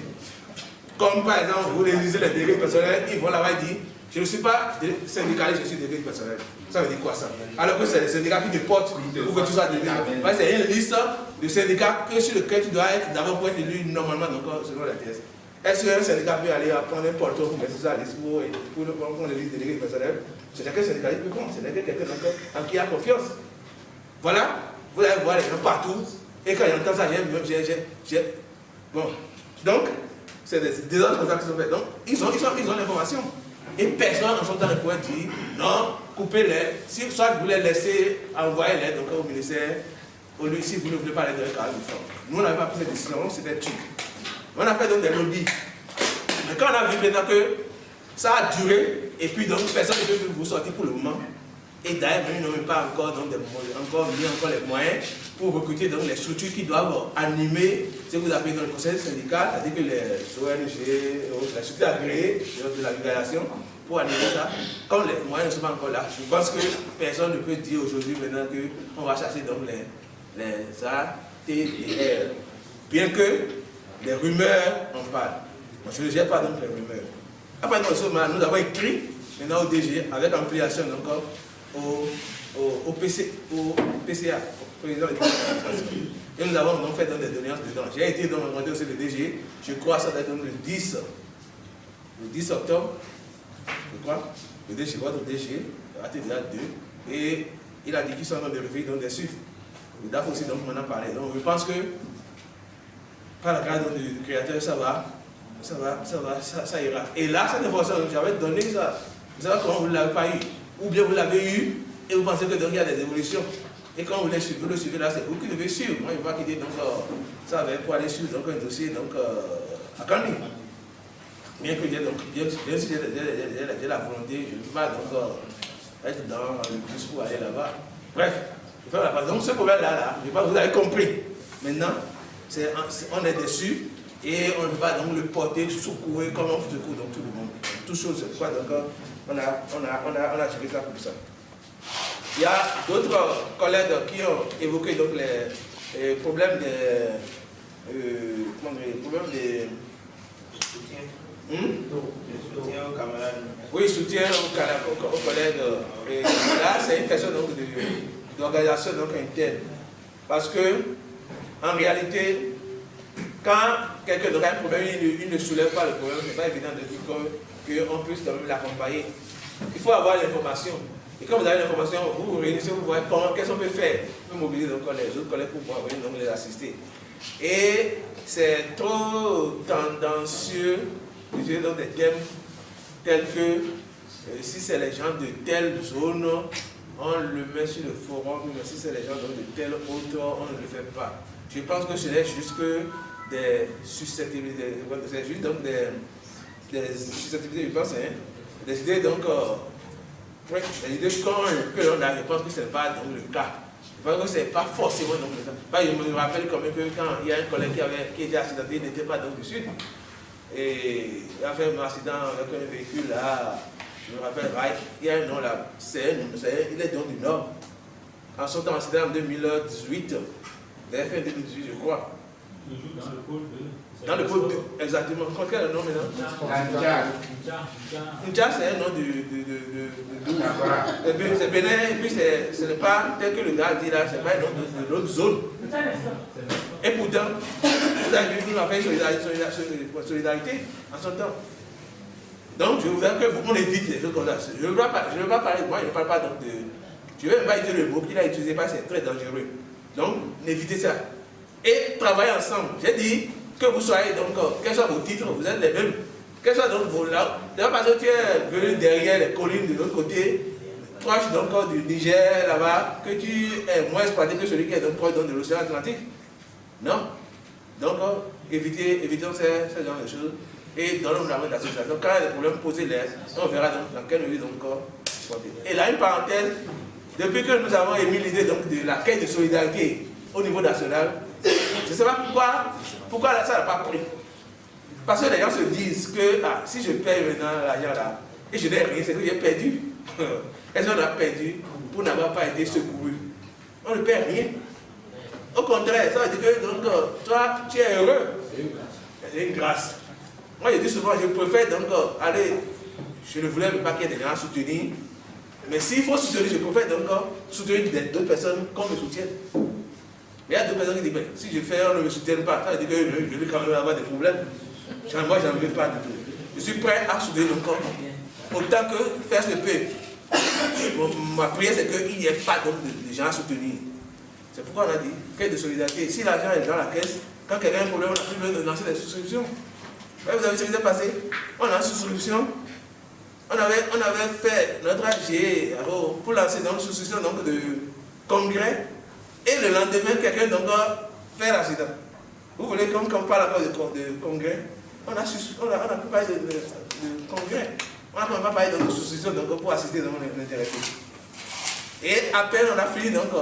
Comme par exemple, vous réalisez les délégués personnels, ils vont là-bas et disent je ne suis pas syndicaliste, je suis délégué personnel. Ça veut dire quoi ça? Alors que c'est les syndicats qui te portent pour que tu sois délégué. C'est une liste de syndicats sur lesquels tu dois être d'abord pour être élu normalement donc, selon la TS. Est-ce qu'un syndicat peut aller prendre un porteur pour mettre ça à la liste pour prendre les listes délégués personnels? Ce n'est qu'un syndicaliste qui peut prendre, ce n'est que quelqu'un en qui a confiance. Voilà, vous allez voir les gens partout. Et quand j'entends ça, bon, donc, c'est des autres comme ça qui sont faits. Donc, ils ont l'information. Et personne en son temps ne pourrait dire, non, coupez-les. Soit vous les laissez, envoyez-les donc, au ministère, au lieu, si vous ne voulez pas les donner 40 000 francs. Nous, on n'avait pas pris cette décision, c'était truc. On a fait donc des lobbies. Mais quand on a vu maintenant que ça a duré, et puis donc personne ne peut vous sortir pour le moment. Et d'ailleurs, ils n'ont même pas encore mis les moyens pour recruter donc, les structures qui doivent animer ce que vous appelez dans le conseil syndical, c'est-à-dire que les ONG, les structures agréées de la vulgarisation, pour animer ça. Comme les moyens ne sont pas encore là, je pense que personne ne peut dire aujourd'hui maintenant qu'on va chercher donc les ATDR. Bien que les rumeurs en parlent. Moi, je ne gère pas donc les rumeurs. Après, nous avons écrit maintenant au DG avec ampliation encore au PCA, au président de l'administration. Et nous avons donc fait dans des doléances dedans. J'ai été donc rencontré aussi le DG, je crois que ça doit être le 10 octobre, je crois, le DG, votre DG, ATDA 2, et il a dit qu'ils sont en train de refaire donc des suites. Le DAF aussi donc m'en a parlé. Donc je pense que par la grâce du créateur, ça ira. Et là, cette information, j'avais donné ça. Vous savez comment vous ne l'avez pas eu? Ou bien vous l'avez eu et vous pensez que donc il y a des évolutions. Et quand vous le suivez là, c'est vous qui devez suivre. Moi, je ne vais pas quitter donc ça avait pour aller suivre donc, un dossier donc, à Candy. bien que bien sûr j'ai la volonté, je ne peux pas donc être dans le bus pour aller là-bas. Bref, donc ce problème-là, je pense que vous avez compris. Maintenant, on est dessus et on va donc le porter, secouer comme on secoue donc tout le monde. Toutes choses, quoi, donc on a géré ça comme ça. Il y a d'autres collègues qui ont évoqué donc les problèmes Soutien aux camarades. Oui, soutien aux collègues. Et là, c'est une question d'organisation interne. Parce que, en réalité, quand quelqu'un a un problème, il ne soulève pas le problème, ce n'est pas évident de dire qu'on puisse quand même l'accompagner. Il faut avoir l'information. Et quand vous avez l'information, vous vous réunissez, vous voyez qu'est-ce qu'on peut faire. Vous pouvez mobiliser donc les autres collègues pour pouvoir venir donc les assister. Et c'est trop tendancieux d'utiliser donc des thèmes tels que si c'est les gens de telle zone, on le met sur le forum, mais si c'est les gens donc de telle autre, on ne le fait pas. Je pense que ce n'est juste que des susceptibilités, c'est juste donc des susceptibilités, je pense, hein, des idées donc, des idées que l'on a, je pense que ce n'est pas donc le cas. Je pense que ce n'est pas forcément donc le cas. Je me rappelle quand même que quand il y a un collègue qui était accidenté, il n'était pas donc du sud. Et il a fait un accident avec un véhicule là, je me rappelle, il y a un nom là, il est donc du nord. En son temps, accident en 2018, il avait fait en 2018, je crois. Dans le pôle 2, exactement. Quel est le nom maintenant? N'Dja, c'est un nom c'est Bénin, et puis ce n'est pas tel que le gars dit là, ce n'est pas un nom de l'autre zone. Et pourtant, vous avez vu, nous avons fait solidarité en son temps. Donc, je voudrais qu'on évite les choses comme ça. Je ne veux pas parler, moi je ne parle pas donc de. Je ne vais pas utiliser le mot qu'il a utilisé parce que c'est très dangereux. Donc, évitez ça. Et travaillez ensemble. J'ai dit que vous soyez donc, quels soient vos titres, vous êtes les mêmes. Quels soient donc vos là. D'abord parce que tu es venu derrière les collines de l'autre côté, proche donc du Niger là-bas, que tu es moins exploité que celui qui est donc proche de l'océan Atlantique. Non. Donc, évitons ce genre de choses. Et dans le monde de l'association, quand il y a des problèmes, posez-les. On verra donc dans quelle mesure donc. Et là, une parenthèse, depuis que nous avons émis l'idée donc de la quête de solidarité au niveau national, je ne sais pas pourquoi ça n'a pas pris. Parce que les gens se disent que si je paye maintenant l'argent là, et je n'ai rien, c'est que j'ai perdu. Est-ce qu'on a perdu pour n'avoir pas été secouru? On ne perd rien. Au contraire, ça veut dire que donc, toi, tu es heureux. C'est une grâce. Moi, je dis souvent, je préfère donc aller, je ne voulais pas qu'il y ait des gens à soutenir, mais s'il faut soutenir, je préfère donc soutenir d'autres personnes qu'on me soutienne. Mais il y a d'autres personnes qui disent, mais si je fais, on ne me soutienne pas, ça veut dire que je vais quand même avoir des problèmes. Moi, je n'en veux pas du tout. Je suis prêt à soutenir donc autant que faire ce peut. Ma prière, c'est qu'il n'y ait pas donc de gens à soutenir. C'est pourquoi on a dit, caisse de solidarité. Si l'argent est dans la caisse, quand quelqu'un a un problème, on a plus besoin de lancer des souscriptions. Vous avez ce qui s'est passé? On a une souscription. On avait fait notre AG pour lancer une souscription donc, de congrès. Et le lendemain, quelqu'un donc fait l'accident. Vous voulez qu'on parle encore de congrès? On a pu parler de congrès. On n'a pas parlé de souscription donc, pour assister dans l'intéressé. Et à peine on a fini donc.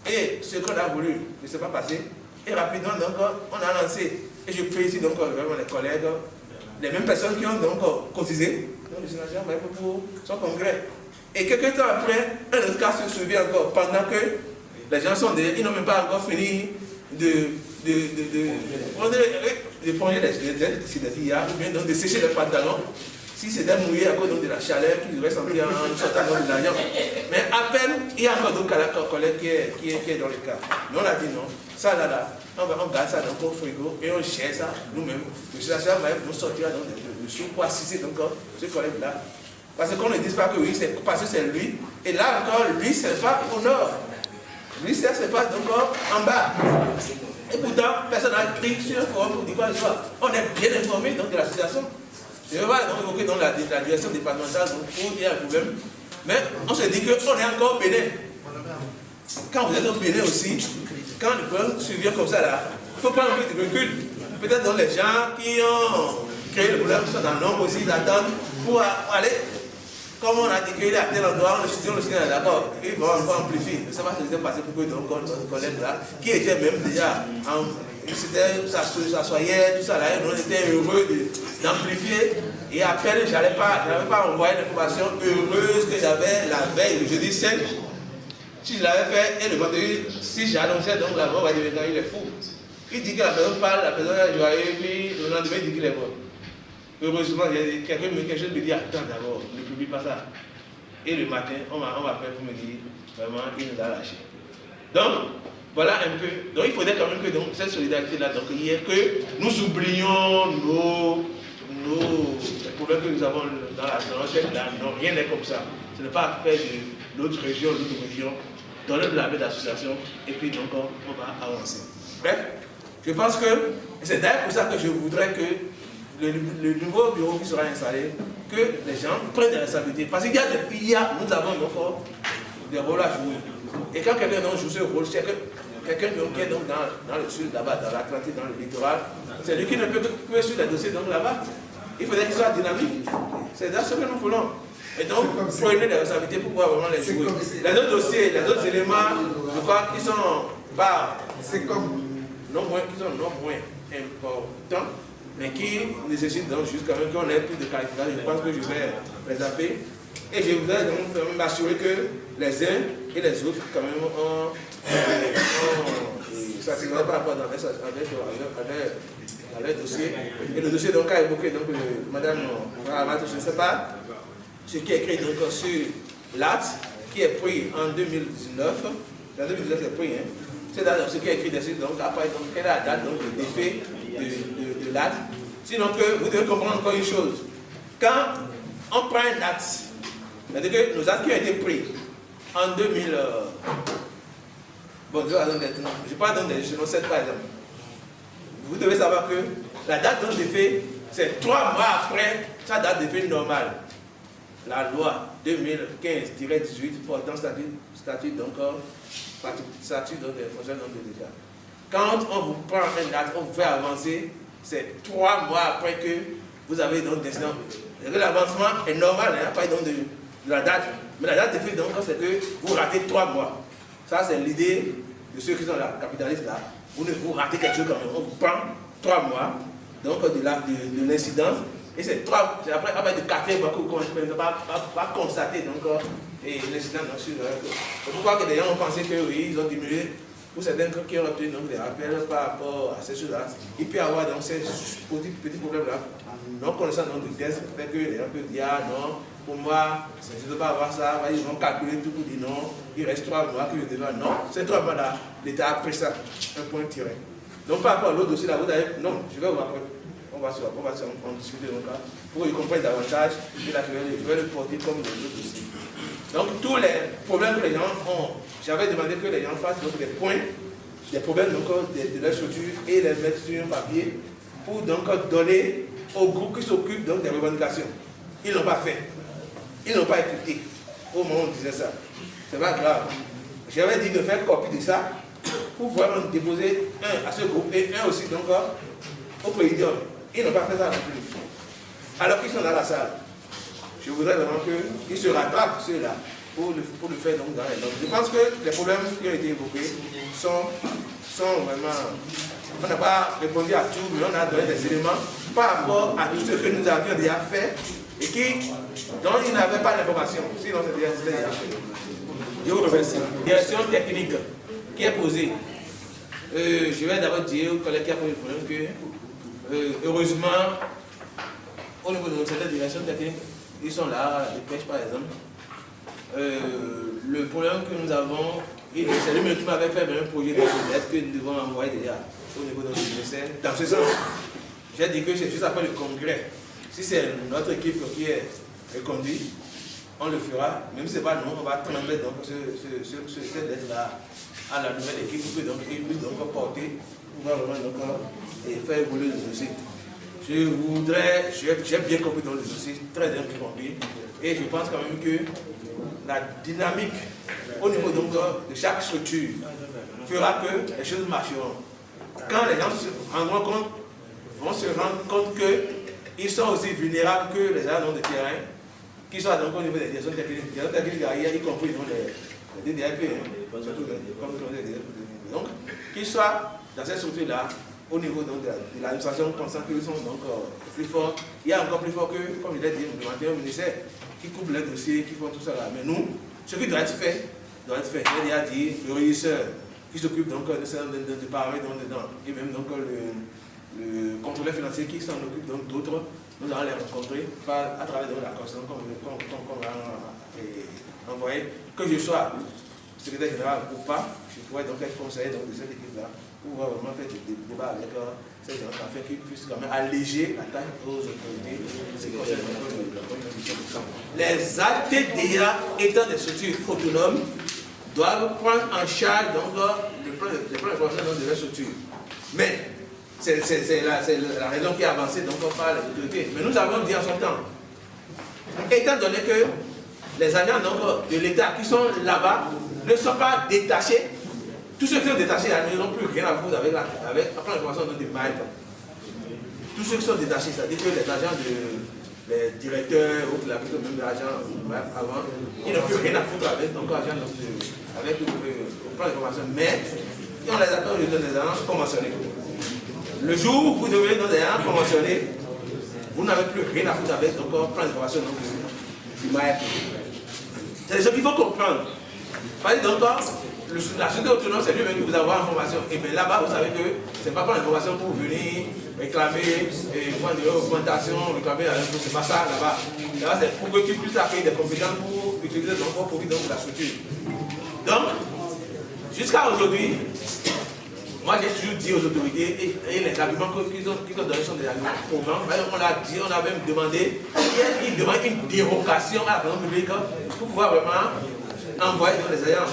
Et ce qu'on a voulu ne s'est pas passé. Et rapidement donc on a lancé. Et je félicite donc vraiment les collègues, les mêmes personnes qui ont donc cotisé pour son congrès. Et quelques temps après, un autre cas se souvient encore, pendant que les gens sont derrière, ils n'ont même pas encore fini de ponger les filles, ou bien donc de sécher les pantalons. Si c'était mouillé à cause donc de la chaleur qu'ils auraient senti en sortant de l'avion. Mais à peine, il y a encore donc un collègue qui est dans le cas. Mais on a dit non, ça là, on garde ça dans le frigo et on gère ça nous-mêmes. Le situation va nous sortir de sous pour assister donc ce collègue-là. Parce qu'on ne dise pas que oui, c'est parce que c'est lui. Et là encore, lui, c'est pas au nord. Lui, ça se passe donc en bas. Et pourtant, personne n'a écrit sur le forum pour dire quoi que ce soit. On est bien informé donc, de la situation. Je ne vais pas donc évoquer dans la direction départementale où il y a un problème. Mais on se dit qu'on est encore au Bénin. Quand vous êtes au Bénin aussi, quand le problème survient comme ça là, il ne faut pas enlever de recul. Peut-être dans les gens qui créer le problème, soit dans le nombre aussi d'attendre pour aller. Comme on a dit qu'il est à tel endroit, le studio est d'accord, il va encore amplifier. Je ne sais pas ce qui s'est passé pour que notre collègue là, qui était même déjà, s'assoyait, tout ça là, on était heureux d'amplifier. Et à peine, je n'avais pas envoyé l'information heureuse que j'avais la veille, le jeudi 5. Si je l'avais fait, et le vendredi, si j'annonçais donc la mort, on va dire il est fou. Il dit que la personne parle, la personne est joyeuse, puis le lendemain, il dit qu'il est mort. Heureusement, quelqu'un me dit attends d'abord, ne publie pas ça. Et le matin, on m'appelle pour me dire vraiment, il nous a lâchés. Donc, voilà un peu. Donc, il faudrait quand même que donc, cette solidarité-là, donc, il y ait que nous oublions les problèmes que nous avons dans notre tête là. Non, rien n'est comme ça. Ce n'est pas faire de notre région, donner de la baie d'association, et puis donc on va avancer. Bref, je pense que c'est d'ailleurs pour ça que je voudrais que le nouveau bureau qui sera installé, que les gens prennent des responsabilités. Parce qu'il y a depuis hier, nous avons encore des rôles à jouer. Et quand quelqu'un joue ce rôle, c'est que quelqu'un qui est donc dans le sud, là-bas, dans l'Atlantique, dans le littoral, c'est lui qui ne peut que sur les dossiers donc là-bas. Il faudrait qu'il soit dynamique. C'est dans ce que nous voulons. Et donc, prenez les responsabilités pour pouvoir vraiment les jouer. Les autres dossiers, les autres éléments, je crois qu'ils sont pas, non moins importants, mais qui nécessitent donc juste quand même qu'on ait plus de qualification. Je pense que je vais les appeler. Et je voudrais donc m'assurer que les uns et les autres, quand même, s'attendent par rapport à leur dossier. Et le dossier donc a évoqué donc, Madame Ramate, je ne sais pas, ce qui est écrit donc sur l'acte qui est pris en 2019. En 2019, c'est pris, hein. C'est ce qui est écrit dessus, donc après, donc, quelle est la date donc, de défait de l'acte. Sinon que vous devez comprendre encore une chose. Quand on prend un acte, c'est-à-dire que nos actes qui ont été pris en 2000, bon, je parle donc des génocides 7 par exemple. Vous devez savoir que la date donc d'effet, c'est 3 mois après sa date d'effet normale. La loi 2015-18 portant statut donc des fonctionnaires de l'État. Quand on vous prend un date, on vous fait avancer, c'est 3 mois après que vous avez donc décidé. L'avancement est normal, il n'y a pas donc de la date. Mais la date d'effet, donc, c'est que vous ratez 3 mois. Ça, c'est l'idée de ceux qui sont là, capitalistes là. Vous ratez quelque chose quand même. On vous prend 3 mois donc, de l'incidence. Et c'est après de 4 mois que vous ne pas constater l'incident. Pourquoi que les gens ont pensé que oui, ils ont diminué. Pour certains qui ont obtenu donc, des rappels par rapport à ces choses-là, il peut y avoir donc, ces petits problèmes-là. Non connaissant donc, de tests, fait que les gens peuvent dire ah, non, pour moi, je ne veux pas avoir ça. Ils vont calculer tout pour dire non, il reste 3 mois que je devais. Non, ces 3 mois-là, l'État a pris ça, un point tiré. Donc par rapport à l'autre dossier, là, vous avez. Non, je vais vous rappeler. On va en discuter donc là, pour qu'ils comprennent davantage. Et là, je vais le porter comme les autres dossiers. Donc tous les problèmes que les gens ont, j'avais demandé que les gens fassent donc, des points, des problèmes donc, de leur structure et les mettre sur un papier pour donc donner au groupe qui s'occupe donc des revendications. Ils ne l'ont pas fait. Ils n'ont pas écouté au moment où on disait ça. C'est pas grave. J'avais dit de faire copie de ça pour pouvoir déposer un à ce groupe et un aussi donc au président. Ils n'ont pas fait ça non plus. Alors qu'ils sont dans la salle. Je voudrais vraiment qu'ils se rattrapent ceux-là pour le faire donc dans les normes. Je pense que les problèmes qui ont été évoqués sont vraiment. On n'a pas répondu à tout, mais on a donné des éléments par rapport à tout ce que nous avions déjà fait et dont ils n'avaient pas d'information. Sinon, c'est déjà fait. Je vous remercie. Direction technique qui est posée. Je vais d'abord dire aux collègues qui ont posé le problème que, heureusement, au niveau de notre direction technique, ils sont là, les pêches par exemple. Le problème que nous avons, c'est lui-même qui m'avait fait un projet de lettre que nous devons envoyer déjà au niveau de notre ministère. Dans ce sens, j'ai dit que c'est juste après le congrès. Si c'est notre équipe qui est reconduite, on le fera. Même si ce n'est pas nous, on va transmettre donc cette lettre-là à la nouvelle équipe pour qu'ils puissent donc porter, pour vraiment donc, faire évoluer le dossier. J'ai bien compris dans le dossier, très bien compris, et je pense quand même que la dynamique au niveau donc, de chaque structure fera que les choses marcheront. Quand les gens vont se rendre compte que ils sont aussi vulnérables que les agents de terrain, qui sont donc au niveau des directions techniques, y compris dans les DDAP, donc qu'ils soient dans cette structure-là, au niveau donc, de l'administration, pensant qu'ils sont donc plus forts. Il y a encore plus fort que, comme je l'ai dit, demander au ministère qui coupe les dossiers, qui font tout ça là. Mais nous, ce qui doit être fait, je l'ai déjà dit, le régisseur qui s'occupe donc de paramètres dedans, et même donc le contrôleur financier qui s'en occupe donc d'autres, nous allons les rencontrer à travers la constitution qu'on va envoyer, que je sois secrétaire général ou pas, je pourrais donc être conseiller donc, de cette équipe-là, pour vraiment faire des débats avec ces gens afin qu'ils puissent quand même alléger la tâche aux autorités. Les ATDA étant des structures autonomes doivent prendre en charge donc, le plan d'information de leur structure. Mais c'est la raison qui est avancée donc, par les autorités. Mais nous avons dit en son temps, étant donné que les agents donc, de l'État qui sont là-bas ne sont pas détachés, tous ceux qui sont détachés n'ont plus rien à foutre avec l'information de Maël. Tous ceux qui sont détachés, c'est-à-dire que les agents les directeurs ou même les agents avant, ils n'ont plus rien à foutre avec avec le plan d'information. Mais on les attend dans des agents conventionnés. Le jour où vous devenez dans des agents conventionnés, vous n'avez plus rien à foutre avec le plan d'information du Maël. C'est ce qu'il faut comprendre. Parce que donc, la société autonome, c'est lui-même qui vous envoie l'information. Et bien là-bas, vous savez que ce n'est pas l'information pour venir réclamer une augmentation, réclamer c'est pas ça là-bas. Là-bas, c'est pour que tu puisses acquérir des compétences pour utiliser ton profit de la structure. Donc, jusqu'à aujourd'hui, moi j'ai toujours dit aux autorités, et les arguments qu'ils ont donnés sont des arguments probants. On l'a dit, on a même demandé, ils demandent une dérogation à la personne publique pour pouvoir vraiment envoyer dans les agents.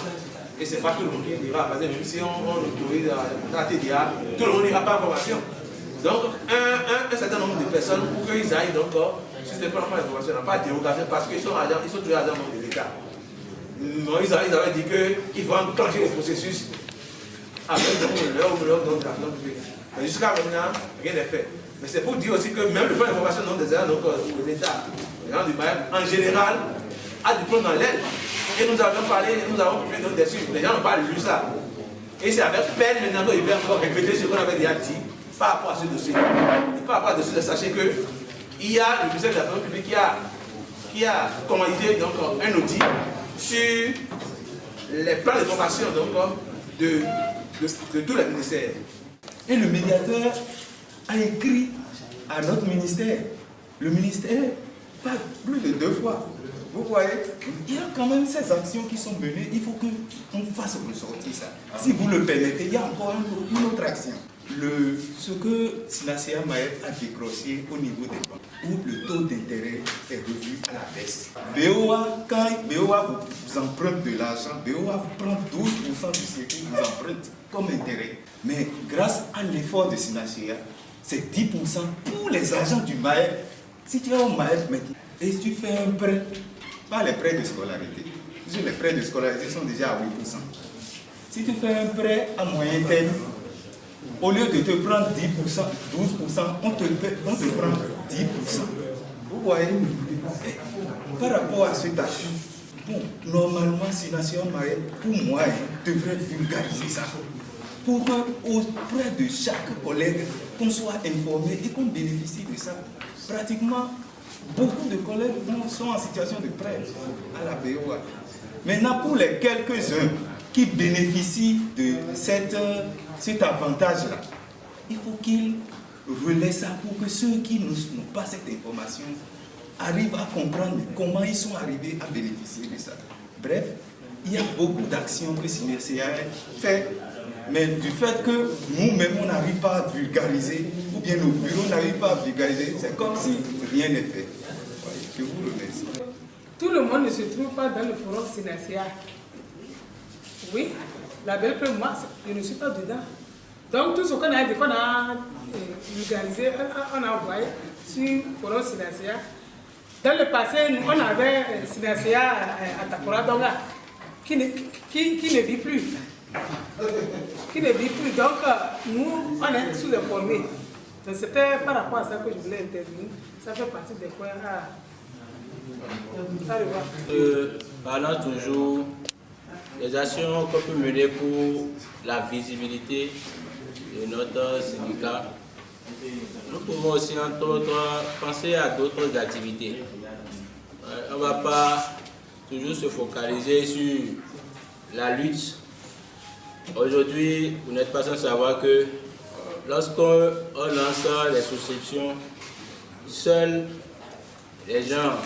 Et ce n'est pas tout le monde qui dira, parce que même si on autorise la TDA, tout le monde n'ira pas en formation. Donc, un certain nombre de personnes, pour qu'ils aillent donc, si ce n'est pas l'information, n'a pas de dérogation, parce qu'ils sont toujours agents de l'État. Ils avaient dit qu'ils vont enclencher le processus avec leur homologue de la finance publique. Mais jusqu'à maintenant, rien n'est fait. Mais c'est pour dire aussi que même le plan d'information des agents de l'État, les gens du Maïf, en général, a du plomb dans l'aile. Et nous avons parlé, nous avons publié notre dessus. Les gens n'ont pas lu ça. Et c'est avec peine maintenant qu'ils veulent encore répéter ce qu'on avait déjà dit par rapport à ce dossier. Et par rapport à ce dossier, sachez qu'il y a le ministère de la Finance publique qui a commandité donc, un audit sur les plans de formation de tous les ministères. Et le médiateur a écrit à notre ministère. Le ministère parle plus de 2 fois. Vous voyez, il y a quand même ces actions qui sont menées, il faut qu'on fasse ressortir ça. Si vous le permettez, il y a encore une autre action. Ce que Sinacea Maët a décroché au niveau des banques, où le taux d'intérêt est revu à la baisse. BOA, quand BOA vous emprunte de l'argent, BOA vous prend 12% de ce qu'il vous emprunte comme intérêt. Mais grâce à l'effort de Sinacea, c'est 10% pour les agents du Maët. Si tu es au Maët maintenant, et si tu fais un prêt, pas les prêts de scolarité. Les prêts de scolarité sont déjà à 8%. Si tu fais un prêt à moyen terme, au lieu de te prendre 10%, 12%, on te prend 10%. Vous voyez, par rapport à ce tâche, bon, normalement, Sinacea Maët, pour moi, devrait vulgariser ça. Pour qu'auprès de chaque collègue, qu'on soit informé et qu'on bénéficie de ça. Pratiquement, beaucoup de collègues sont en situation de prêt à la BOA. Maintenant, pour les quelques-uns qui bénéficient de cet avantage-là, il faut qu'ils relaient ça pour que ceux qui n'ont pas cette information arrivent à comprendre comment ils sont arrivés à bénéficier de ça. Bref, il y a beaucoup d'actions que Sinacea fait, mais du fait que nous-mêmes, on n'arrive pas à vulgariser, ou bien nos bureaux n'arrivent pas à vulgariser, c'est comme si rien n'est fait. Je vous remercie. Tout le monde ne se trouve pas dans le forum Sinacea. Oui, la belle preuve, moi, je ne suis pas dedans. Donc tout ce qu'on a vulgarisé, on a envoyé sur le forum Sinacea. Dans le passé, on avait Sinacea à Takora Donga, qui ne vit plus. Qui ne vit plus. Donc, nous, on est sous-informés. Donc c'était par rapport à ça que je voulais intervenir. Ça fait partie des points à revoir. Parlant toujours des actions qu'on peut mener pour la visibilité de notre syndicat, nous pouvons aussi entre autres penser à d'autres activités. On ne va pas toujours se focaliser sur la lutte. Aujourd'hui, vous n'êtes pas sans savoir que lorsqu'on lance les souscriptions, seuls les gens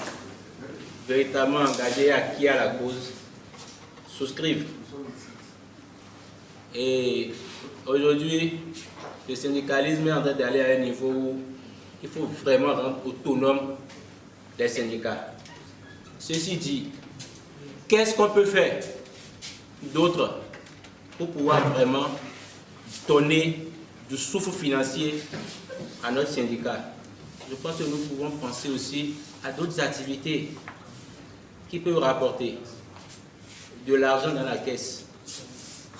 véritablement engagés qui à la cause souscrivent. Et aujourd'hui, le syndicalisme est en train d'aller à un niveau où il faut vraiment rendre autonome les syndicats. Ceci dit, qu'est-ce qu'on peut faire d'autre pour pouvoir vraiment donner du souffle financier à notre syndicat? Je pense que nous pouvons penser aussi à d'autres activités qui peuvent rapporter de l'argent dans la caisse.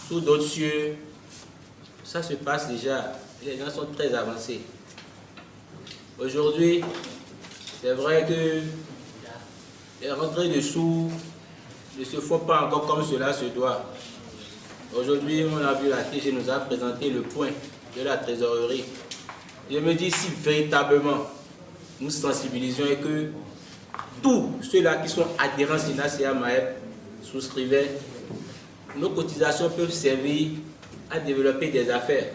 Sous d'autres cieux, ça se passe déjà. Les gens sont très avancés. Aujourd'hui, c'est vrai que les rentrées de sous ne se font pas encore comme cela se doit. Aujourd'hui, on a vu la TG nous a présenté le point de la trésorerie. Je me dis si véritablement nous sensibilisions et que tous ceux-là qui sont adhérents SINACA MAEP souscrivaient, nos cotisations peuvent servir à développer des affaires.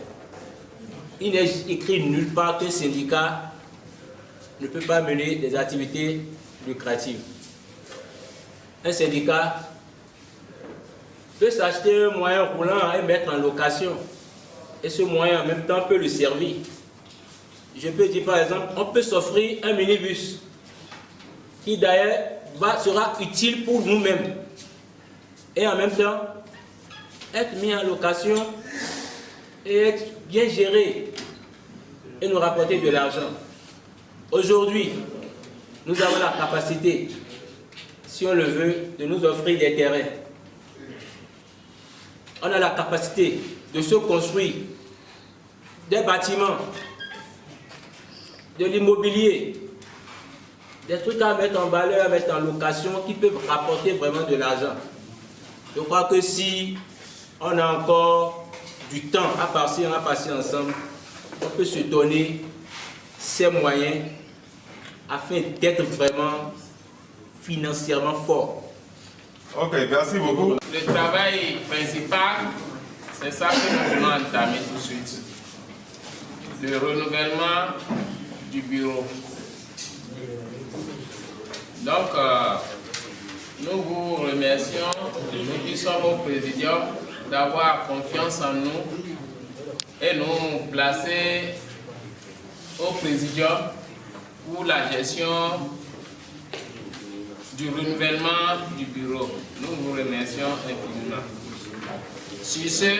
Il n'est écrit nulle part qu'un syndicat ne peut pas mener des activités lucratives. Un syndicat peut s'acheter un moyen roulant et mettre en location. Et ce moyen en même temps peut le servir. Je peux dire par exemple, on peut s'offrir un minibus qui d'ailleurs sera utile pour nous-mêmes. Et en même temps, être mis en location et être bien géré et nous rapporter de l'argent. Aujourd'hui, nous avons la capacité, si on le veut, de nous offrir des terrains. On a la capacité de se construire des bâtiments, de l'immobilier, des trucs à mettre en valeur, à mettre en location qui peuvent rapporter vraiment de l'argent. Je crois que si on a encore du temps à passer ensemble, on peut se donner ces moyens afin d'être vraiment financièrement fort. Ok, merci beaucoup. Le travail principal, c'est ça que nous voulons entamer tout de suite. Le renouvellement du bureau. Donc, nous vous remercions, nous qui sommes au Présidium, d'avoir confiance en nous et nous placer au Présidium pour la gestion du renouvellement du bureau. Nous vous remercions infiniment. Sur ce,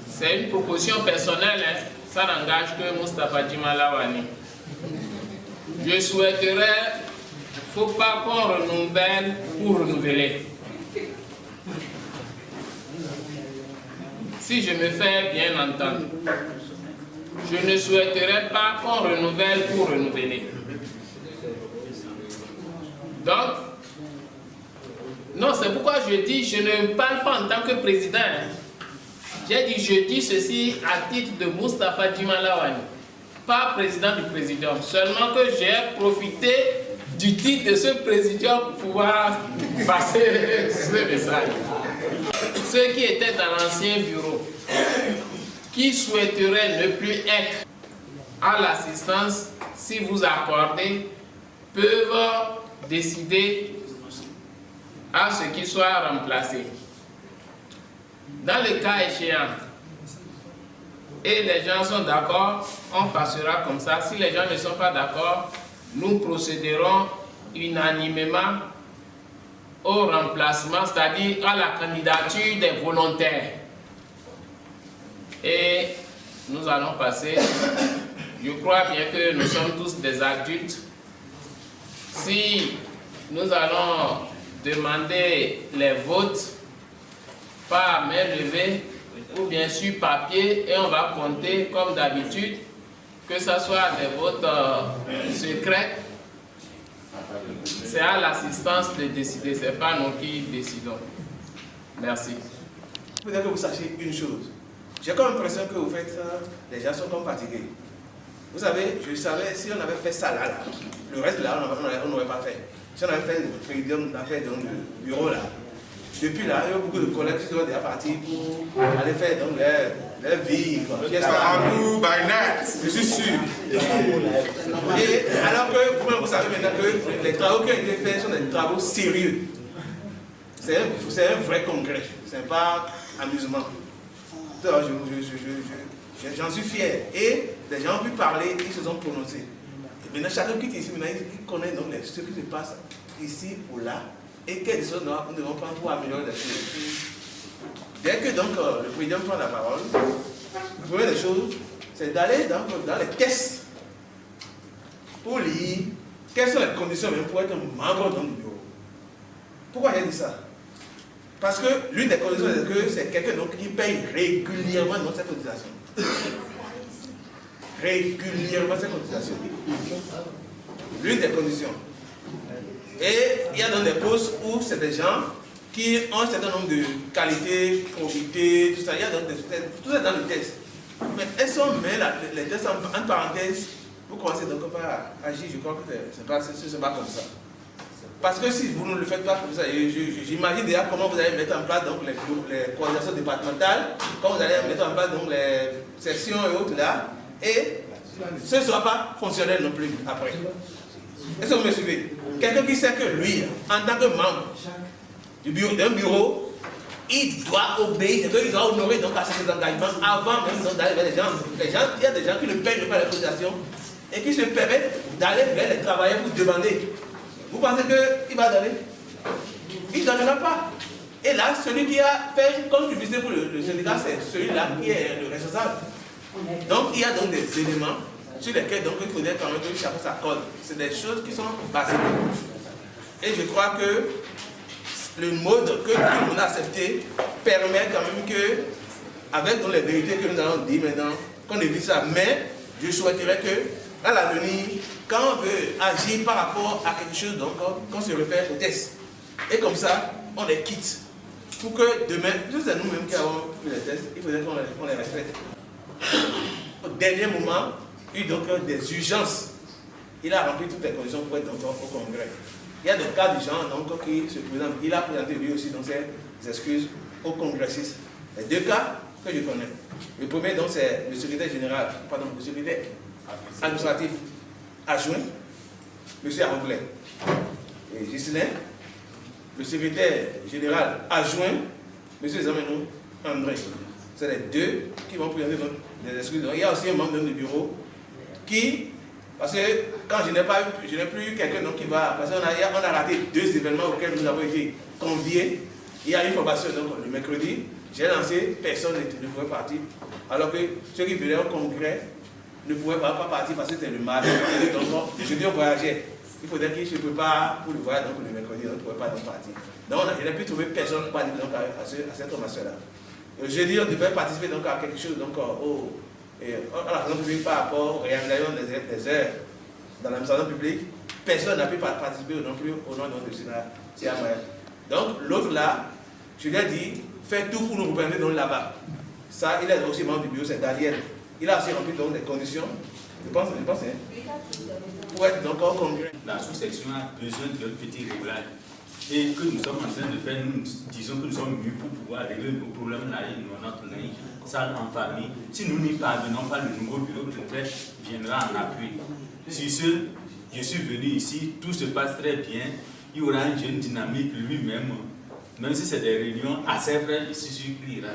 c'est une proposition personnelle, hein. Ça n'engage que Moustapha Djimalaouani. Je souhaiterais, il ne faut pas qu'on renouvelle pour renouveler. Si je me fais bien entendre, je ne souhaiterais pas qu'on renouvelle pour renouveler. Donc, non, c'est pourquoi je dis, je ne parle pas en tant que président. J'ai dit, je dis ceci à titre de Moustapha Djimalaouani, pas président du présidium, seulement que j'ai profité du titre de ce présidium pour pouvoir passer ce message. Ceux qui étaient dans l'ancien bureau, qui souhaiteraient ne plus être à l'assistance, si vous accordez, peuvent décider à ce qu'ils soient remplacés. Dans le cas échéant, et les gens sont d'accord, on passera comme ça. Si les gens ne sont pas d'accord, nous procéderons unanimement au remplacement, c'est-à-dire à la candidature des volontaires. Et nous allons passer, je crois bien que nous sommes tous des adultes. Si nous allons demander les votes par main levée, ou bien sur papier, et on va compter comme d'habitude, que ce soit des votes secrets. C'est à l'assistance de décider, ce n'est pas nous qui décidons. Merci. Je voudrais que vous sachiez une chose. J'ai comme l'impression que vous faites ça, les gens sont comme fatigués. Vous savez, je savais, si on avait fait ça là, le reste là, on n'aurait pas fait. Si on avait fait le président d'affaires dans le bureau là, depuis là, il y a beaucoup de collègues qui sont déjà partis pour aller faire donc leur vie. Je suis sûr. Et alors que vous savez maintenant que les travaux qui ont été faits sont des travaux sérieux. C'est un vrai congrès, ce n'est pas amusement. J'en suis fier. Et les gens ont pu parler, ils se sont prononcés. Et maintenant, chacun quitte ici, maintenant, il connaît donc ce qui se passe ici ou là. Et quelles choses nous devons prendre pour améliorer les choses. Dès que donc, le président prend la parole, la première des choses, c'est d'aller dans les caisses pour lire quelles sont les conditions même pour être membre dans le bureau. Pourquoi j'ai dit ça? Parce que l'une des conditions, c'est que c'est quelqu'un qui paye régulièrement dans cette cotisation. Régulièrement cette cotisation. L'une des conditions. Et il y a dans des postes où c'est des gens qui ont un certain nombre de qualités, probité, tout ça. Il y a tout ça dans le test. Mais elles sont mais les tests en parenthèse, vous commencez donc par agir, je crois que ce n'est pas comme ça. Parce que si vous ne le faites pas comme ça, j'imagine déjà comment vous allez mettre en place donc, les coordinations départementales, comment vous allez mettre en place donc, les sections et autres là, et ce ne sera pas fonctionnel non plus après. Est-ce que vous me suivez? Quelqu'un qui sait que lui, en tant que membre d'un bureau, il doit obéir, il doit honorer donc à ses engagements avant même d'aller vers les gens. Il y a des gens qui ne payent pas la cotisation et qui se permettent d'aller vers les travailleurs pour demander. Vous pensez qu'il va donner? Il ne donnera pas. Et là, celui qui a fait une contribution pour le syndicat, c'est celui-là qui est le responsable. Donc, il y a donc des éléments sur lesquels donc, il faudrait quand même que chacun s'accorde. C'est des choses qui sont basiques. Et je crois que le mode que tout le monde a accepté permet quand même que, avec donc, les vérités que nous allons dire maintenant, qu'on évite ça. Mais je souhaiterais que, à l'avenir, quand on veut agir par rapport à quelque chose, donc qu'on se réfère au test. Et comme ça, on les quitte. Pour que demain, c'est nous-mêmes qui avons fait les tests, il faudrait qu'on les respecte. Au dernier moment, il y a eu donc des urgences. Il a rempli toutes les conditions pour être donc, au Congrès. Il y a des cas du genre donc, qui se présentent. Il a présenté lui aussi donc, ses excuses aux congressistes. Les deux cas que je connais. Le premier, donc, c'est le secrétaire général, pardon, le secrétaire administratif adjoint, M. Aranglais. Et Gislain, le secrétaire général adjoint, M. Zamenou André. C'est les deux qui vont présenter donc, des excuses. Donc, il y a aussi un membre du bureau qui, parce que quand je n'ai plus quelqu'un qui va, parce qu'on a raté 2 événements auxquels nous avons été conviés. Il y a une formation donc, le mercredi, j'ai lancé, personne ne pouvait partir. Alors que ceux qui venaient au congrès ne pouvaient pas partir parce que c'était le mardi. Donc, le jeudi on voyageait. Il faudrait qu'ils se préparent pour le voyage, donc le mercredi, on ne pouvait pas donc partir. Donc je n'ai plus trouvé personne pour participer donc, à cette formation-là. Le jeudi, on devait participer donc, à quelque chose donc, à la façon publique par rapport aux réalisations des heures dans l'administration publique. Personne n'a pu participer non plus au nom de CIAMAF. Donc l'autre là, je lui ai dit, fais tout pour nous représenter là-bas. Ça, il est aussi membre du bureau, c'est Daniel. Il a aussi rempli donc des conditions, je pense pour être donc au congrès. La sous-section a besoin d'un petit réglage. Et que nous sommes en train de faire, nous disons que nous sommes venus pour pouvoir régler nos problèmes là, notre linge, ça en famille. Si nous n'y parvenons pas, le nouveau bureau peut-être viendra en appui. Sur ce, je suis venu ici, tout se passe très bien. Il y aura une jeune dynamique lui-même, même si c'est des réunions assez vraies, ici suffira.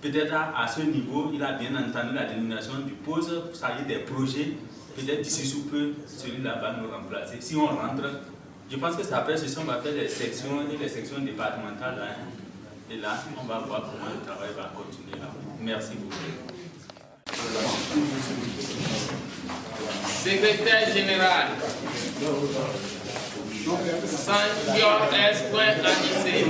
Peut-être à ce niveau, il a bien entendu la dénomination du pose, ça y est des projets. Peut-être d'ici sous peu, celui-là va nous remplacer. Si on rentre, je pense que c'est après ceci, on va faire les sections et les sections départementales. Hein. Et là, on va voir comment le travail va continuer. Merci beaucoup. Secrétaire général, Sanjo S. Anissé.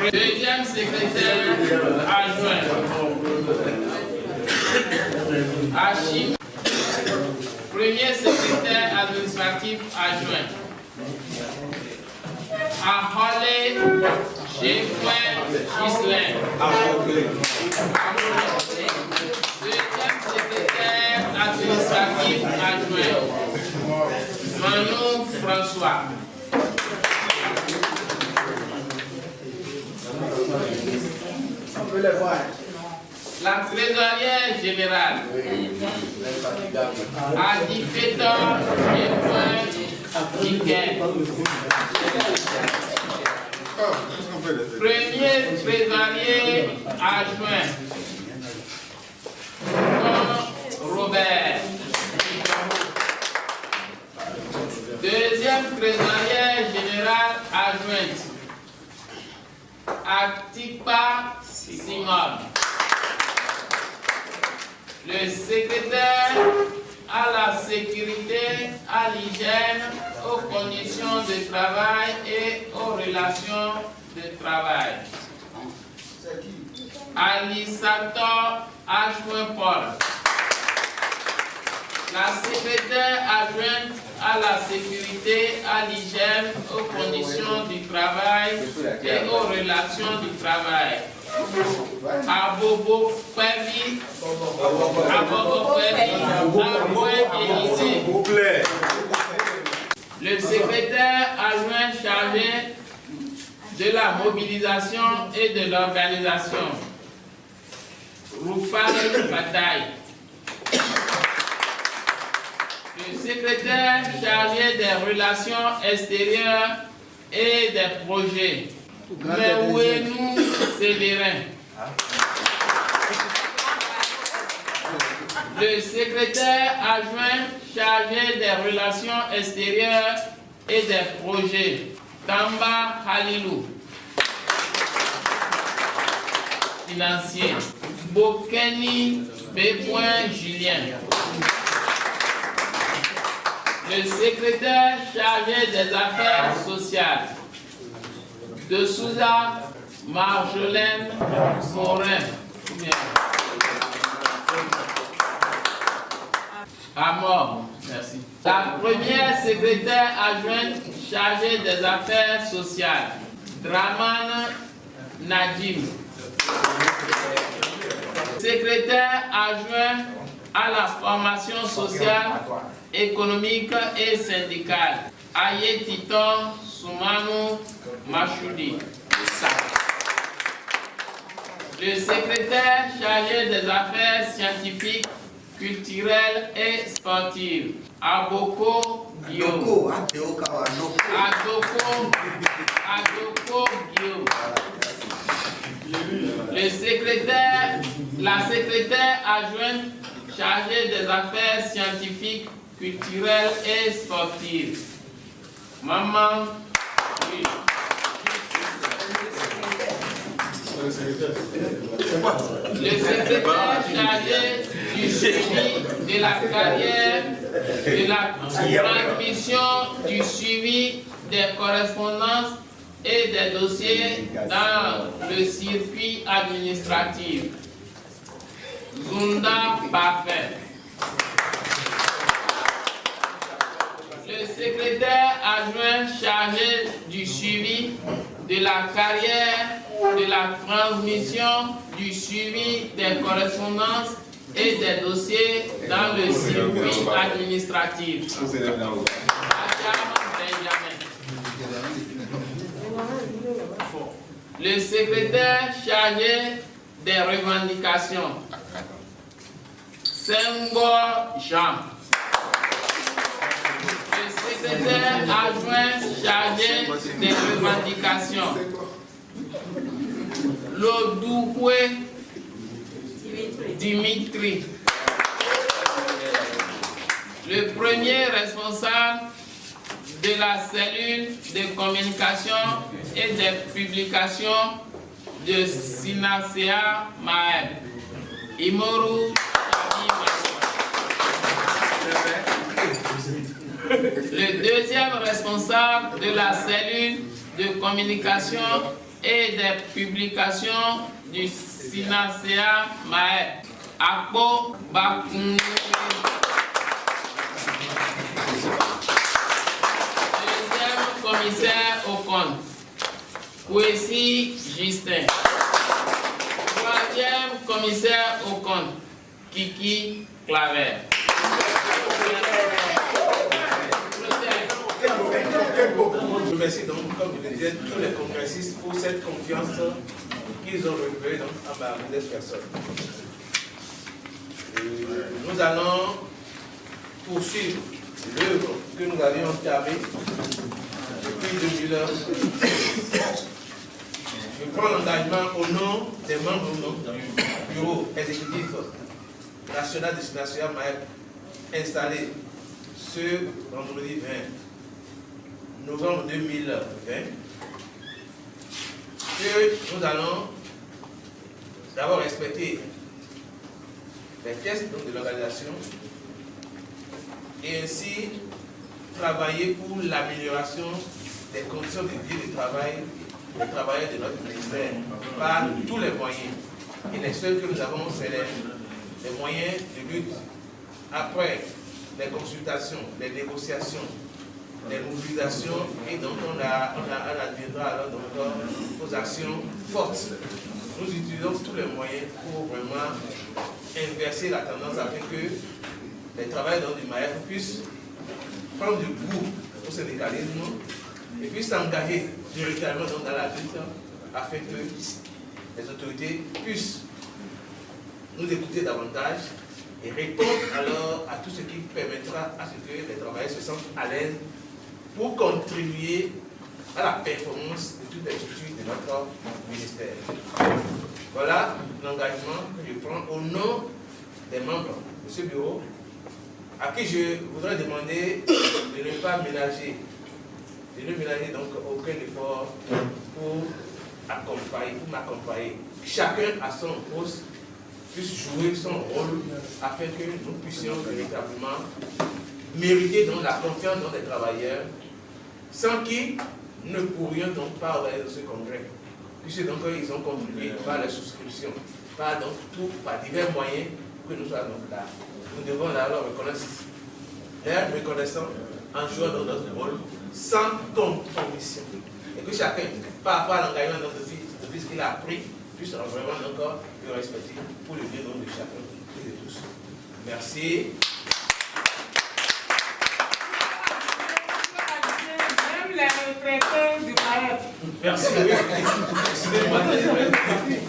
Deuxième secrétaire adjoint, Achim. Premier secrétaire administratif adjoint, Ahole G. Gislain. Deuxième secrétaire administratif adjoint, Manon François. La trésorière générale, Adifeto Nickel. Premier trésorier adjoint, Robert. Deuxième trésorière générale adjointe, Aktikpa Simon. Le secrétaire à la sécurité, à l'hygiène, aux conditions de travail et aux relations de travail, Alisato H. Paul. La secrétaire adjointe à la sécurité, à l'hygiène, aux conditions du travail et aux relations du travail, Abobo Kwebi, Élysée. Le secrétaire adjoint chargé de la mobilisation et de l'organisation, Rufai Bataille. Le secrétaire chargé des relations extérieures et des projets, Mewenu Sélérin. Le secrétaire adjoint chargé des relations extérieures et des projets, Tamba Halilou. Financier, Bokeni B. Julien. Le secrétaire chargé des affaires sociales, de Souza Marjolaine Morin. À mort, merci. La première secrétaire adjointe chargée des affaires sociales, Draman Nadim. Secrétaire adjoint à la formation sociale, économique et syndicale, Aye Titon Soumanu Machoudi. Le secrétaire chargé des affaires scientifiques, culturelles et sportives, Aboko Guillaume. Adoko Guillaume. La secrétaire adjointe chargée des affaires scientifiques, culturelles et sportives, Maman. Oui. Le secrétaire chargé du suivi de la carrière, de la transmission, du suivi des correspondances et des dossiers dans le circuit administratif, Zunda Parfait. Le secrétaire adjoint chargé du suivi de la carrière, de la transmission, du suivi des correspondances et des dossiers dans le circuit administratif. Le secrétaire chargé des revendications, Senghor Jean. Le secrétaire adjoint chargé des revendications, Lodouhoué Dimitri. Le premier responsable de la cellule de communication et de publication de Sinacea Maël, Imoru. Le deuxième responsable de la cellule de communication et et des publications du SINASEA Maë. Akpo Bakoun. Deuxième commissaire au compte, Kwesi Justin. Troisième commissaire au compte, Kiki Claver. Je remercie donc, comme je le disais, tous les congressistes pour cette confiance qu'ils ont renouvelée en ma modeste personne. Nous allons poursuivre l'œuvre que nous avions entamée depuis 2016. Je prends l'engagement au nom des membres du bureau exécutif national de SINASEA Maë installé ce vendredi 20 novembre 2020 que nous allons d'abord respecter les pièces de l'organisation et ainsi travailler pour l'amélioration des conditions de vie et de travail des travailleurs de notre ministère par tous les moyens. Et les seuls que nous avons, c'est les moyens de lutte. Après les consultations, les négociations, les mobilisations, et donc on adviendra alors donc aux actions fortes. Nous utilisons tous les moyens pour vraiment inverser la tendance afin que les travailleurs du Maë puissent prendre du goût au syndicalisme et puissent s'engager directement dans la lutte afin que les autorités puissent nous écouter davantage et répondre alors à tout ce qui permettra à ce que les travailleurs se sentent à l'aise pour contribuer à la performance de toutes les structures de notre ministère. Voilà l'engagement que je prends au nom des membres de ce bureau, à qui je voudrais demander de ne pas ménager, donc aucun effort pour m'accompagner. Chacun à son poste puisse jouer son rôle afin que nous puissions véritablement mériter donc la confiance des travailleurs, sans qui nous ne pourrions donc pas organiser ce congrès, puisque donc ils ont contribué par la souscription, par divers moyens pour que nous soyons donc là. Nous devons alors reconnaître leur reconnaissance en jouant dans notre rôle sans compromission. Et que chacun, par rapport à l'engagement de ce qu'il a appris, puisse vraiment encore le respecter pour le bien de chacun et de tous. Merci. Même les retraités du Maroc. Merci.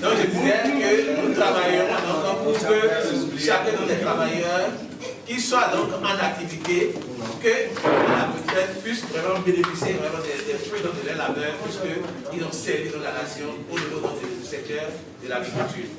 Donc je disais que nous travaillerons encore pour que chacun de nos travailleurs qui soit donc en activité, que la retraite puisse vraiment bénéficier vraiment des fruits de leur labeur, puisqu'ils ont servi dans la nation au niveau du secteur de l'agriculture.